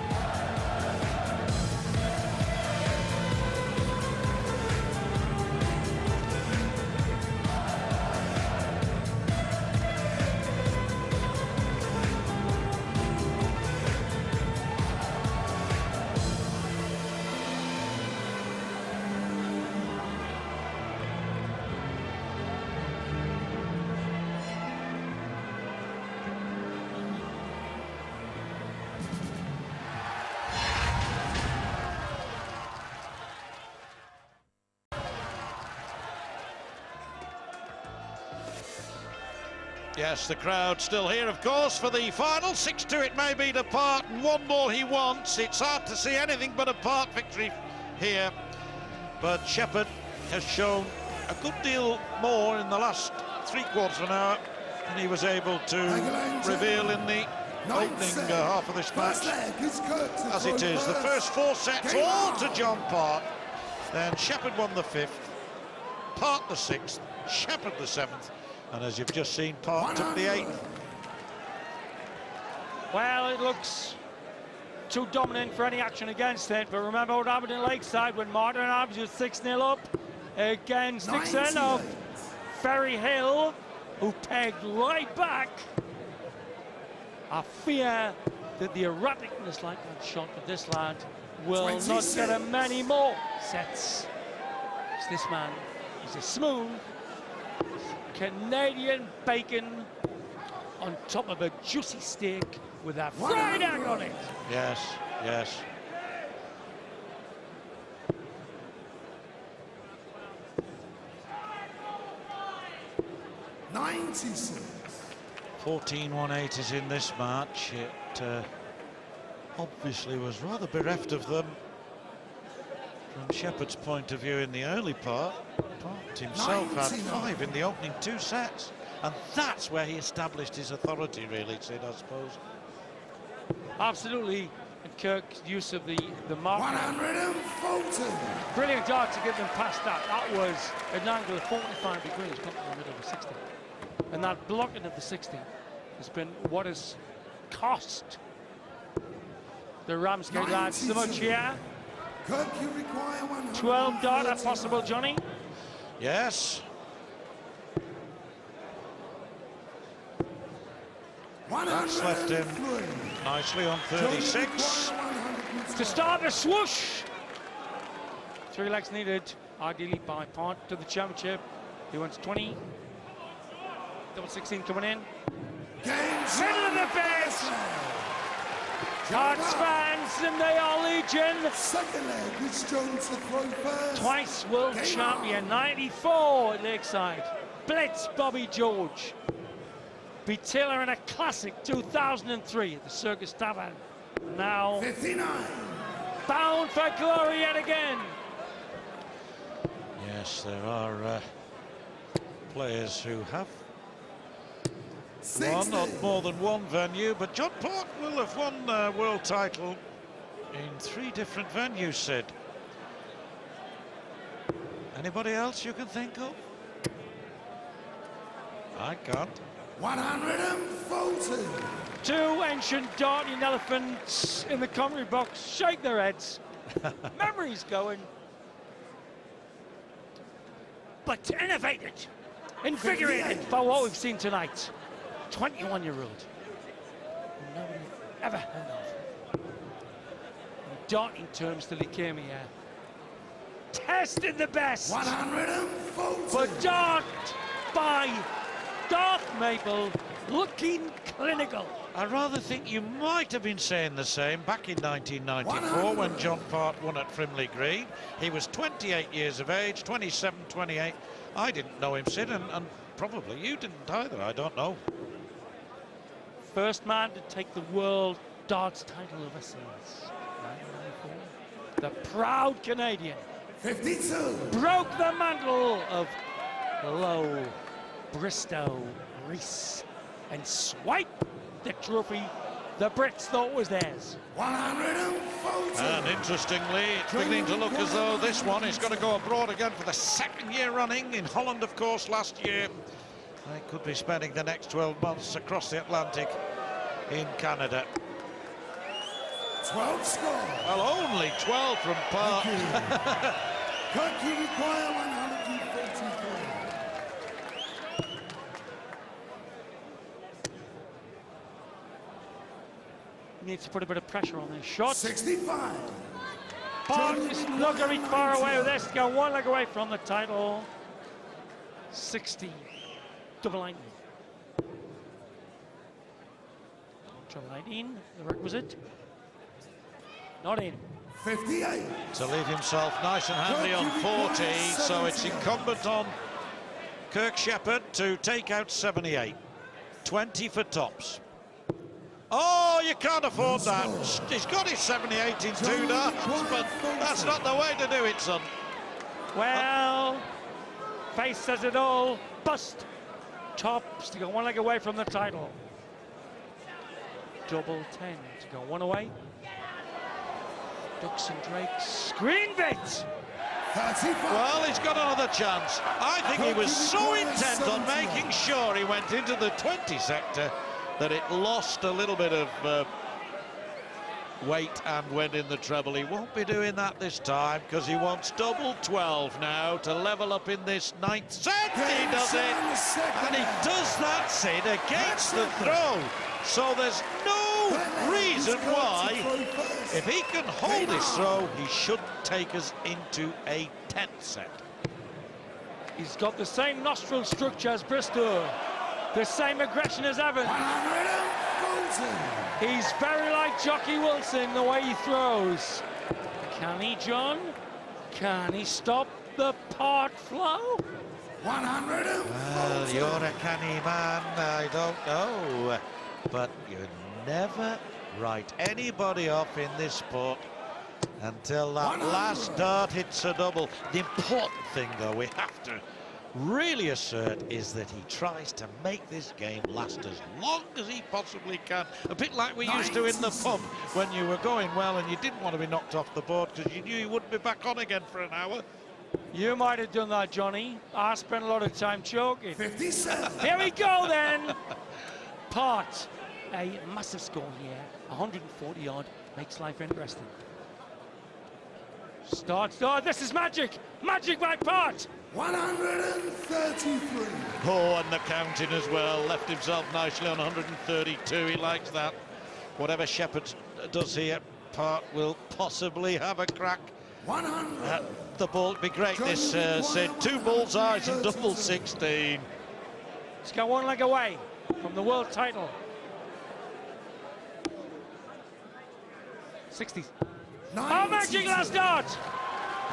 Yes, the crowd still here, of course, for the final. 6-2 it may be to Part, and 1 more he wants. It's hard to see anything but a Part victory here. But Shepard has shown a good deal more in the last 3/4 of an hour, and he was able to reveal in the opening half of this match, as it is. The first 4 sets all to John Part, then Shepard won the 5th, Part the 6th, Shepard the 7th, and as you've just seen, Part took the 8th. Well, it looks too dominant for any action against it, but remember what happened in Lakeside when Martin Adams was 6-0 up against Dixon of Ferry Hill, who pegged right back. I fear that the erraticness like that shot of this lad will not get him many more sets. It's this man, he's a smooth Canadian bacon on top of a juicy steak with a fried egg on it. Yes, yes. $96. 14-1-8 is in this match. It obviously was rather bereft of them from Shepard's point of view in the early part. Part himself had 5 in the opening 2 sets, and that's where he established his authority, really, Sid, I suppose. Absolutely, and Kirk's use of the mark. 140. Brilliant dart to get them past that. That was an angle of 45 degrees, come to the middle of the 60. And that blocking of the 60 has been what has cost the Ramsgate lads so much here. Kirk, you require 12 dart, if possible, Johnny. Yes. That's left him nicely on 36. To start the swoosh. 3 legs needed, ideally by Part to the championship. He wants 20. Double 16 coming in. Middle of the base. Hearts fans, and they are legion. Second leg, which Jones to throw first. Twice world champion, 94 at Lakeside. Blitz Bobby George. Beat Taylor in a classic 2003 at the Circus Tavern. Now 59. Bound for glory yet again. Yes, there are players who have won on more than one venue, but John Part will have won the world title in 3 different venues, Sid. Anybody else you can think of? I can't. 140. 2 ancient darting elephants in the commentary box shake their heads. Memories going. But innovated, invigorated by what we've seen tonight. 21-year-old. Nobody ever heard of. In darting terms till he came here. Tested the best. 140. But dart by Darth Maple, looking clinical. I rather think you might have been saying the same back in 1994 when John Part won at Frimley Green. He was 28 years of age, 27, 28. I didn't know him, Sid, and probably you didn't either, I don't know. First man to take the world darts title overseas. 1994. The proud Canadian 52. broke the mantle of Lowe, Bristow, Reese, and swiped the trophy the Brits thought was theirs. 140. And interestingly, it's beginning to look as though this one is going to go abroad again for the 2nd year running. In Holland, of course, last year. They could be spending the next 12 months across the Atlantic in Canada. 12 score. Well, only 12 from Part. Kirk, you require 144. Needs to put a bit of pressure on this shot. 65. Part is not going to be far away with this. Go 1 leg away from the title. 60. Double 19. Double 19, the requisite. Not in. 58. To leave himself nice and handy on 40, so it's incumbent on Kirk Shepard to take out 78. 20 for tops. Oh, you can't afford that. He's got his 78 in 2 darts, but that's not the way to do it, son. Well, face says it all. Bust. Tops to go one leg away from the title. Double 10 to go one away. Ducks and Drakes. Screen bit! 35. Well, he's got another chance. I think he was so intent on making sure he went into the 20 sector that it lost a little bit of weight and went in the treble. He won't be doing that this time because he wants double 12 now to level up in this 9th set. He does it, and he does that, Sid, against the throw. So there's no reason why, if he can hold his throw, he shouldn't take us into a 10th set. He's got the same nostril structure as Bristol, the same aggression as Evans. 140. He's very like Jockey Wilson, the way he throws. Can he, John? Can he stop the part flow? 140. Well, you're a canny man, I don't know. But you never write anybody off in this sport until that last dart hits a double. The important thing, though, we have to really assert is that he tries to make this game last as long as he possibly can. A bit like we used to in the pub when you were going well and you didn't want to be knocked off the board because you knew you wouldn't be back on again for an hour. You might have done that, Johnny. I spent a lot of time choking. 57. Here we go, then. Part, a massive score here. 140 odd makes life interesting. Start. This is magic. Magic by Part. 133. Oh, and the counting as well. Left himself nicely on 132. He likes that. Whatever Shepard does here, Part will possibly have a crack 100. at the ball. It'd be great, this, Sid. 2 bullseyes and double 16. He's got one leg away from the world title. 60s. Oh, magic last dart!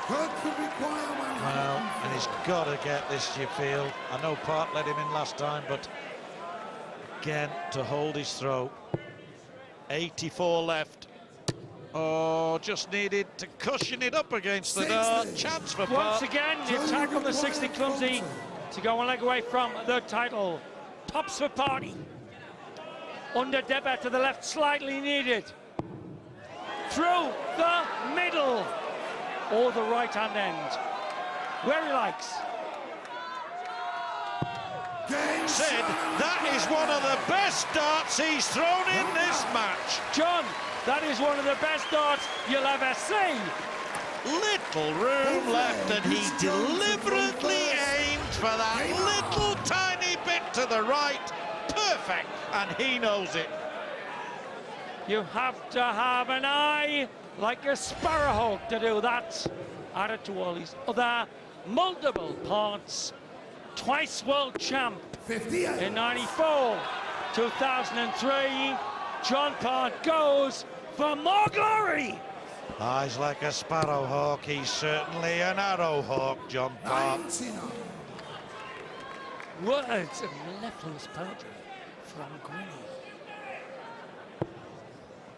Kirk could require 100. Well, and he's got to get this, you feel. I know Part let him in last time, but again, to hold his throw. 84 left. Oh, just needed to cushion it up against the dart. Chance for Part. Once again, the attack on the 60 clumsy to go one leg away from the title. Tops for Party. Under Debba to the left, slightly needed. Through the middle. Or the right-hand end. Where he likes. Sid, that is one of the best darts he's thrown in this match. John, that is one of the best darts you'll ever see. Little room left, and he deliberately aimed for that little tiny bit to the right. Perfect, and he knows it. You have to have an eye like a sparrowhawk to do that. Added to all his other multiple parts. Twice world champ 58. in 94, 2003. John Part goes for more glory. Eyes like a sparrowhawk, he's certainly an arrowhawk, John Part. 99. Words of mellifluous poetry from Gwynny.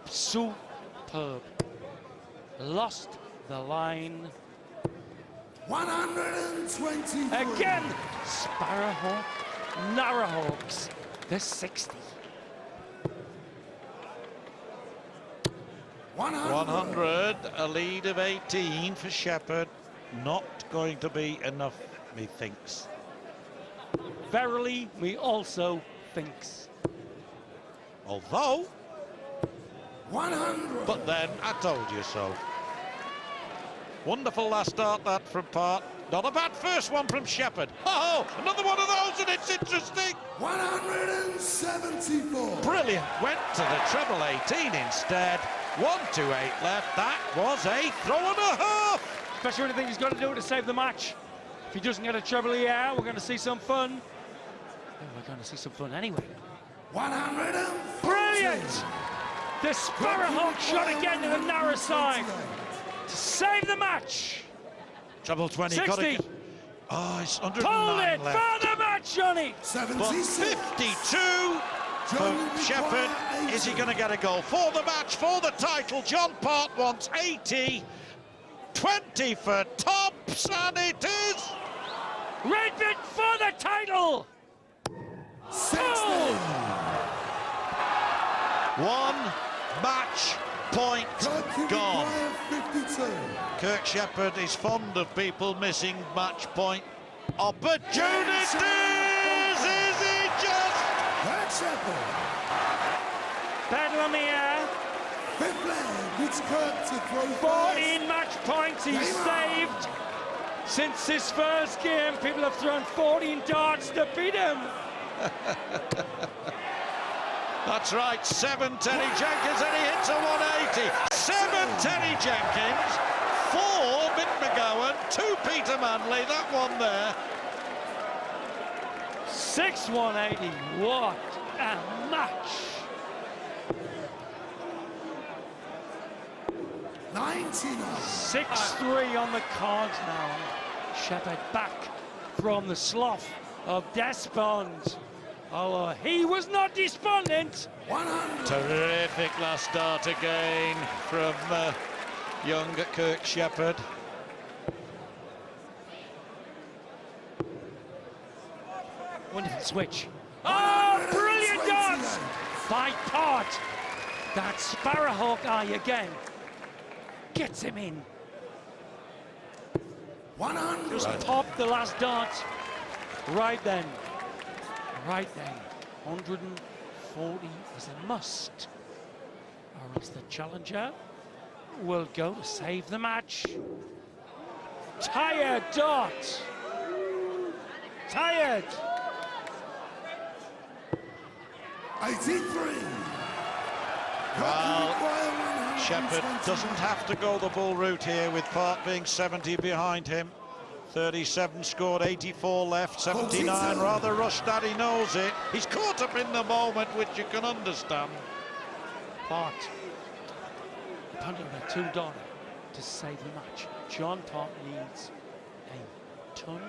Superb. Lost the line. 123. Again, Sparrowhawk, Narrowhawks, the 60. 100, a lead of 18 for Shepard. Not going to be enough, methinks. Verily, me also thinks. Although, 100. but then, I told you so. Wonderful last start, that from Part. Not a bad first one from Shepard. Oh, another one of those, and it's interesting. 174. Brilliant. Went to the treble 18 instead. 1-2-8 left. That was a throw and a half. Especially when he thinks he's got to do it to save the match. If he doesn't get a treble here, we're going to see some fun. Oh, we're going to see some fun anyway. 140. Brilliant! The Sparrowhawk shot again to the narrow side to save the match. Treble 20. 60. Gotta get... Oh, it's 109 Hold it left. for the match, Johnny. But 76. 52 for Shepard. Is he going to get a goal for the match, for the title? John Part wants 80. 20 for Tops, and it is. Red bit for the title. One match point gone. 52. Kirk Shepard is fond of people missing match point opportunities. Is he just? Kirk Shepard. Bedlamere, Fifth leg. It's Kirk to throw 14 match points he's saved. Since his first game, people have thrown 14 darts to beat him. That's right, 7 Terry Jenkins, and he hits a 180. 7 Terry Jenkins, 4 Mick McGowan, 2 Peter Manley, that one there. 6 180, what a match. 99. 6-3 on the cards now. Shepard back from the slough of despond. Oh, he was not despondent. 100. Terrific last dart again from young Kirk Shepard. Wonderful switch. Oh, brilliant darts by Part. That Sparrowhawk eye again. Gets him in. 100. Just popped the last dart. Right then. Right then. 140 is a must. Or else the challenger will go to save the match. Tired dart. Tired. 83. Well, Shepard doesn't have to go the bull route here with Part being 70 behind him. 37 scored, 84 left, 79 rather rushed at, he knows it. He's caught up in the moment, which you can understand. Part. Depending on a $2 to save the match. John Part needs a ton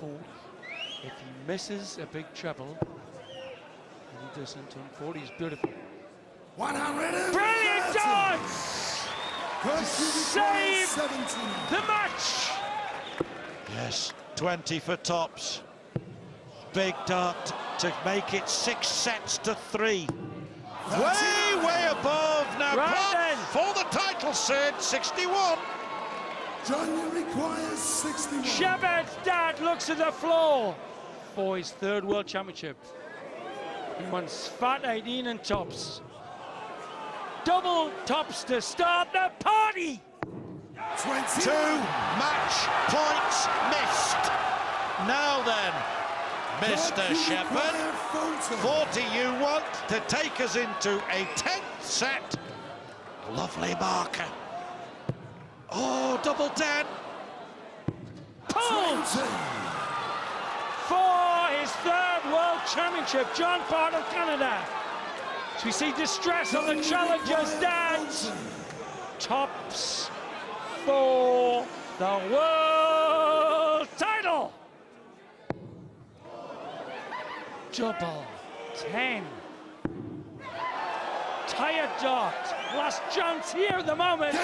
40. If he misses a big treble, he doesn't ton 40 is beautiful. 100. Brilliant dance! Save the match! Yes, 20 for tops. Big dart to make it 6 sets to 3. Way above now. Right then. For the title, Sid, 61. John requires 61. Shepard's dad looks at the floor for his 3rd World Championship. He wants fat 18 and tops. Double tops to start the party. 22 match points missed. Now then, Mr. Shepard, 40 you want to take us into a 10th set. Lovely marker. Oh, double 10. Pulled for his 3rd World Championship, John Part of Canada. So we see distress on the challenger's dance. Tops for the world title. Double 10. Tired dart. Last chance here at the moment. 10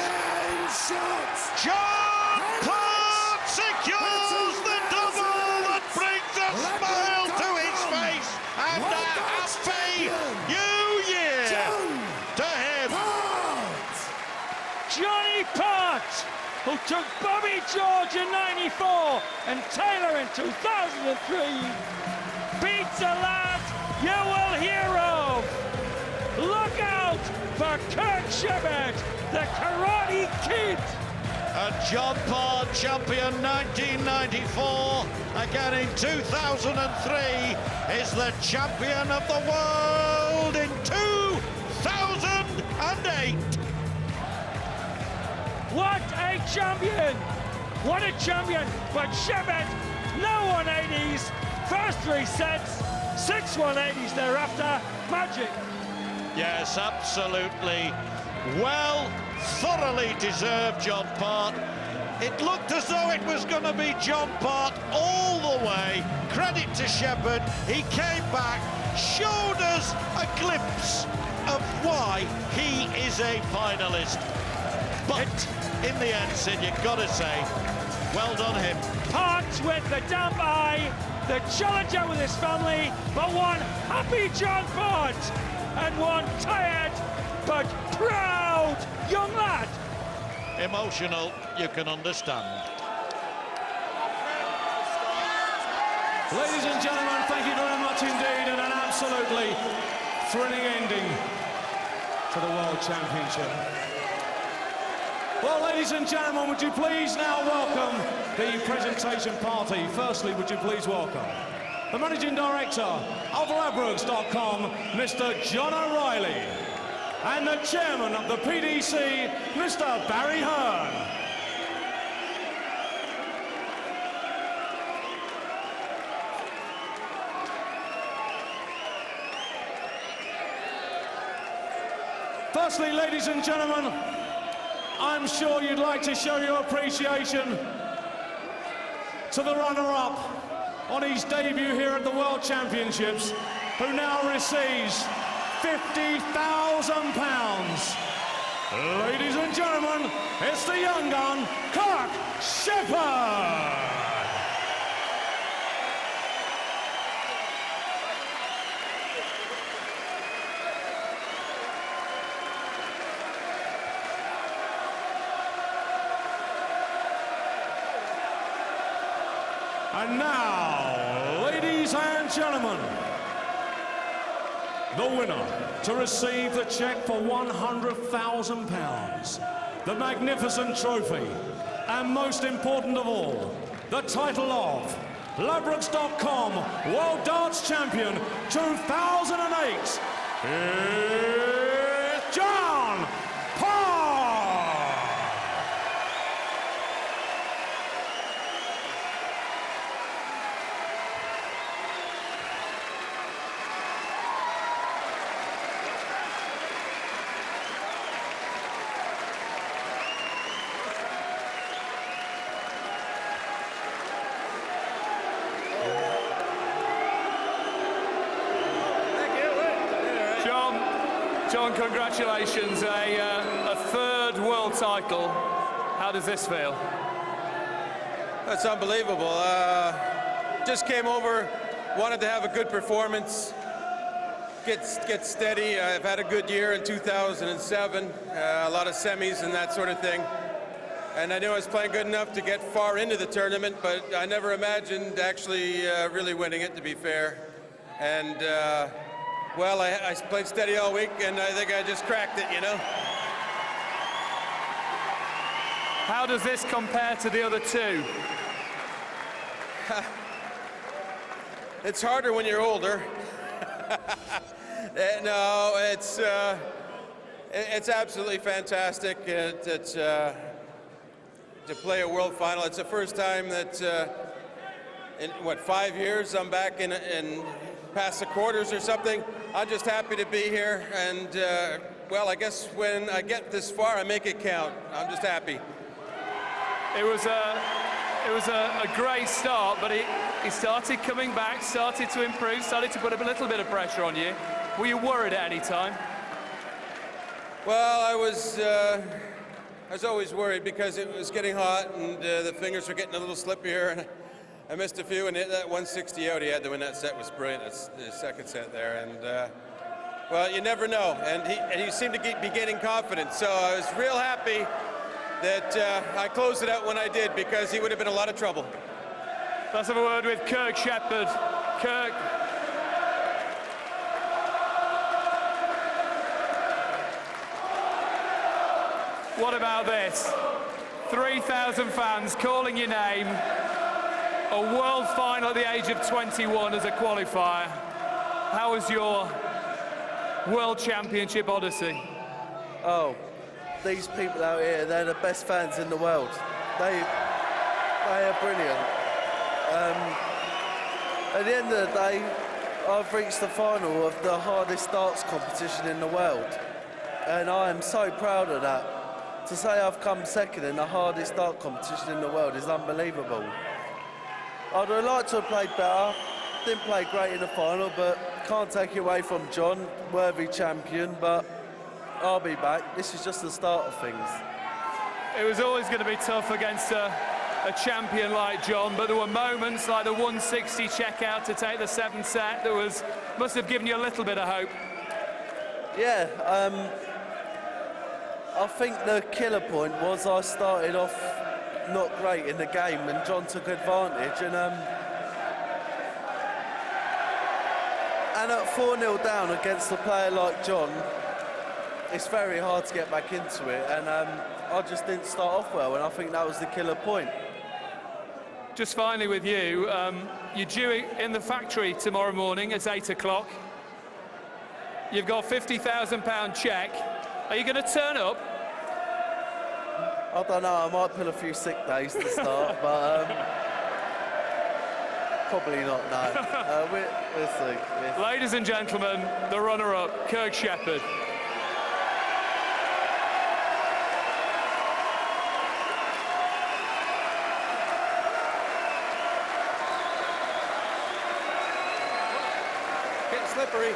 shots. John Part secures the double that brings a smile to his face and a happy New Year to him. Johnny Part, who took Bobby George in '94 and Taylor in 2003, beats a lad you will hear of. Look out for Kirk Shepard, the Karate Kid. And John Part, champion 1994, again in 2003, is the champion of the world in 2008. What a champion! What a champion! But Shepard, no 180s, first 3 sets, 6 180s thereafter, magic. Yes, absolutely. Well, thoroughly deserved, John Part. It looked as though it was going to be John Part all the way. Credit to Shepard. He came back, showed us a glimpse of why he is a finalist. But in the end, Sid, you've got to say, well done him. Part with the damp eye, the challenger with his family, but one happy John Part and one tired but proud young lad. Emotional, you can understand. Ladies and gentlemen, thank you very much indeed, and an absolutely thrilling ending to the World Championship. Well, ladies and gentlemen, would you please now welcome the presentation party. Firstly, would you please welcome the Managing Director of Ladbrokes.com, Mr. John O'Reilly, and the Chairman of the PDC, Mr. Barry Hearn. Firstly, ladies and gentlemen, I'm sure you'd like to show your appreciation to the runner-up on his debut here at the World Championships, who now receives £50,000. Ladies and gentlemen, it's the young gun, Kirk Shepard. And now, ladies and gentlemen, the winner to receive the cheque for £100,000, the magnificent trophy, and most important of all, the title of Ladbrokes.com World Darts Champion 2008, is John Part. John, congratulations, a third world title. How does this feel? That's unbelievable. Just came over, wanted to have a good performance, get steady. I've had a good year in 2007, a lot of semis and that sort of thing. And I knew I was playing good enough to get far into the tournament, but I never imagined actually really winning it, to be fair. And well, I played steady all week, and I think I just cracked it, you know? How does this compare to the other two? It's harder when you're older. No, it's absolutely fantastic to play a world final. It's the first time that in, 5 years I'm back in past the quarters or something. I'm just happy to be here, and well, I guess when I get this far, I make it count. I'm just happy. It was a great start, but he started coming back, started to improve, started to put a little bit of pressure on you. Were you worried at any time? Well, I was always worried because it was getting hot, and the fingers were getting a little slippier. And I missed a few, and that 160 out he had to win that set was brilliant. That's the second set there, and well, you never know. And he seemed to be getting confidence, so I was real happy that I closed it out when I did, because he would have been in a lot of trouble. Let's have a word with Kirk Shepard. Kirk. What about this? 3,000 fans calling your name. A world final at the age of 21 as a qualifier. How was your World Championship odyssey? Oh, these people out here, they're the best fans in the world. They are brilliant. At the end of the day, I've reached the final of the hardest darts competition in the world. And I am so proud of that. To say I've come second in the hardest dart competition in the world is unbelievable. I'd have liked to have played better. Didn't play great in the final, but can't take it away from John, worthy champion, but I'll be back. This is just the start of things. It was always going to be tough against a a champion like John, but there were moments like the 160 checkout to take the 7th set that must have given you a little bit of hope. Yeah, I think the killer point was I started off not great in the game and John took advantage, and at 4-0 down against a player like John, it's very hard to get back into it, and I just didn't start off well, and I think that was the killer point. Just finally with you, you're due in the factory tomorrow morning at 8 o'clock. You've got £50,000 cheque. Are you going to turn up? I don't know, I might pull a few sick days to start, but probably not, no. We'll see. Ladies and gentlemen, the runner-up, Kirk Shepard. Getting slippery.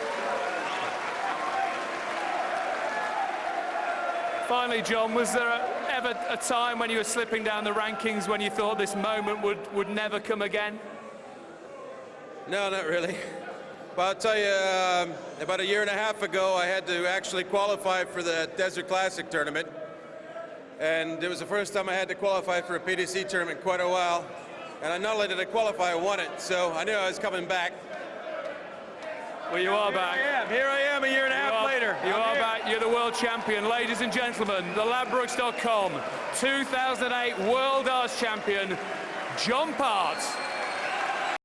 Finally, John, was there ever a time when you were slipping down the rankings when you thought this moment would never come again? No, not really. But I'll tell you, about a year and a half ago, I had to actually qualify for the Desert Classic tournament. And it was the first time I had to qualify for a PDC tournament in quite a while. And I not only did I qualify, I won it. So I knew I was coming back. Well, you are back. Here I am a year and a half later. You are back. You're the world champion. Ladies and gentlemen, the Ladbrokes.com 2008 World Darts Champion, John Part.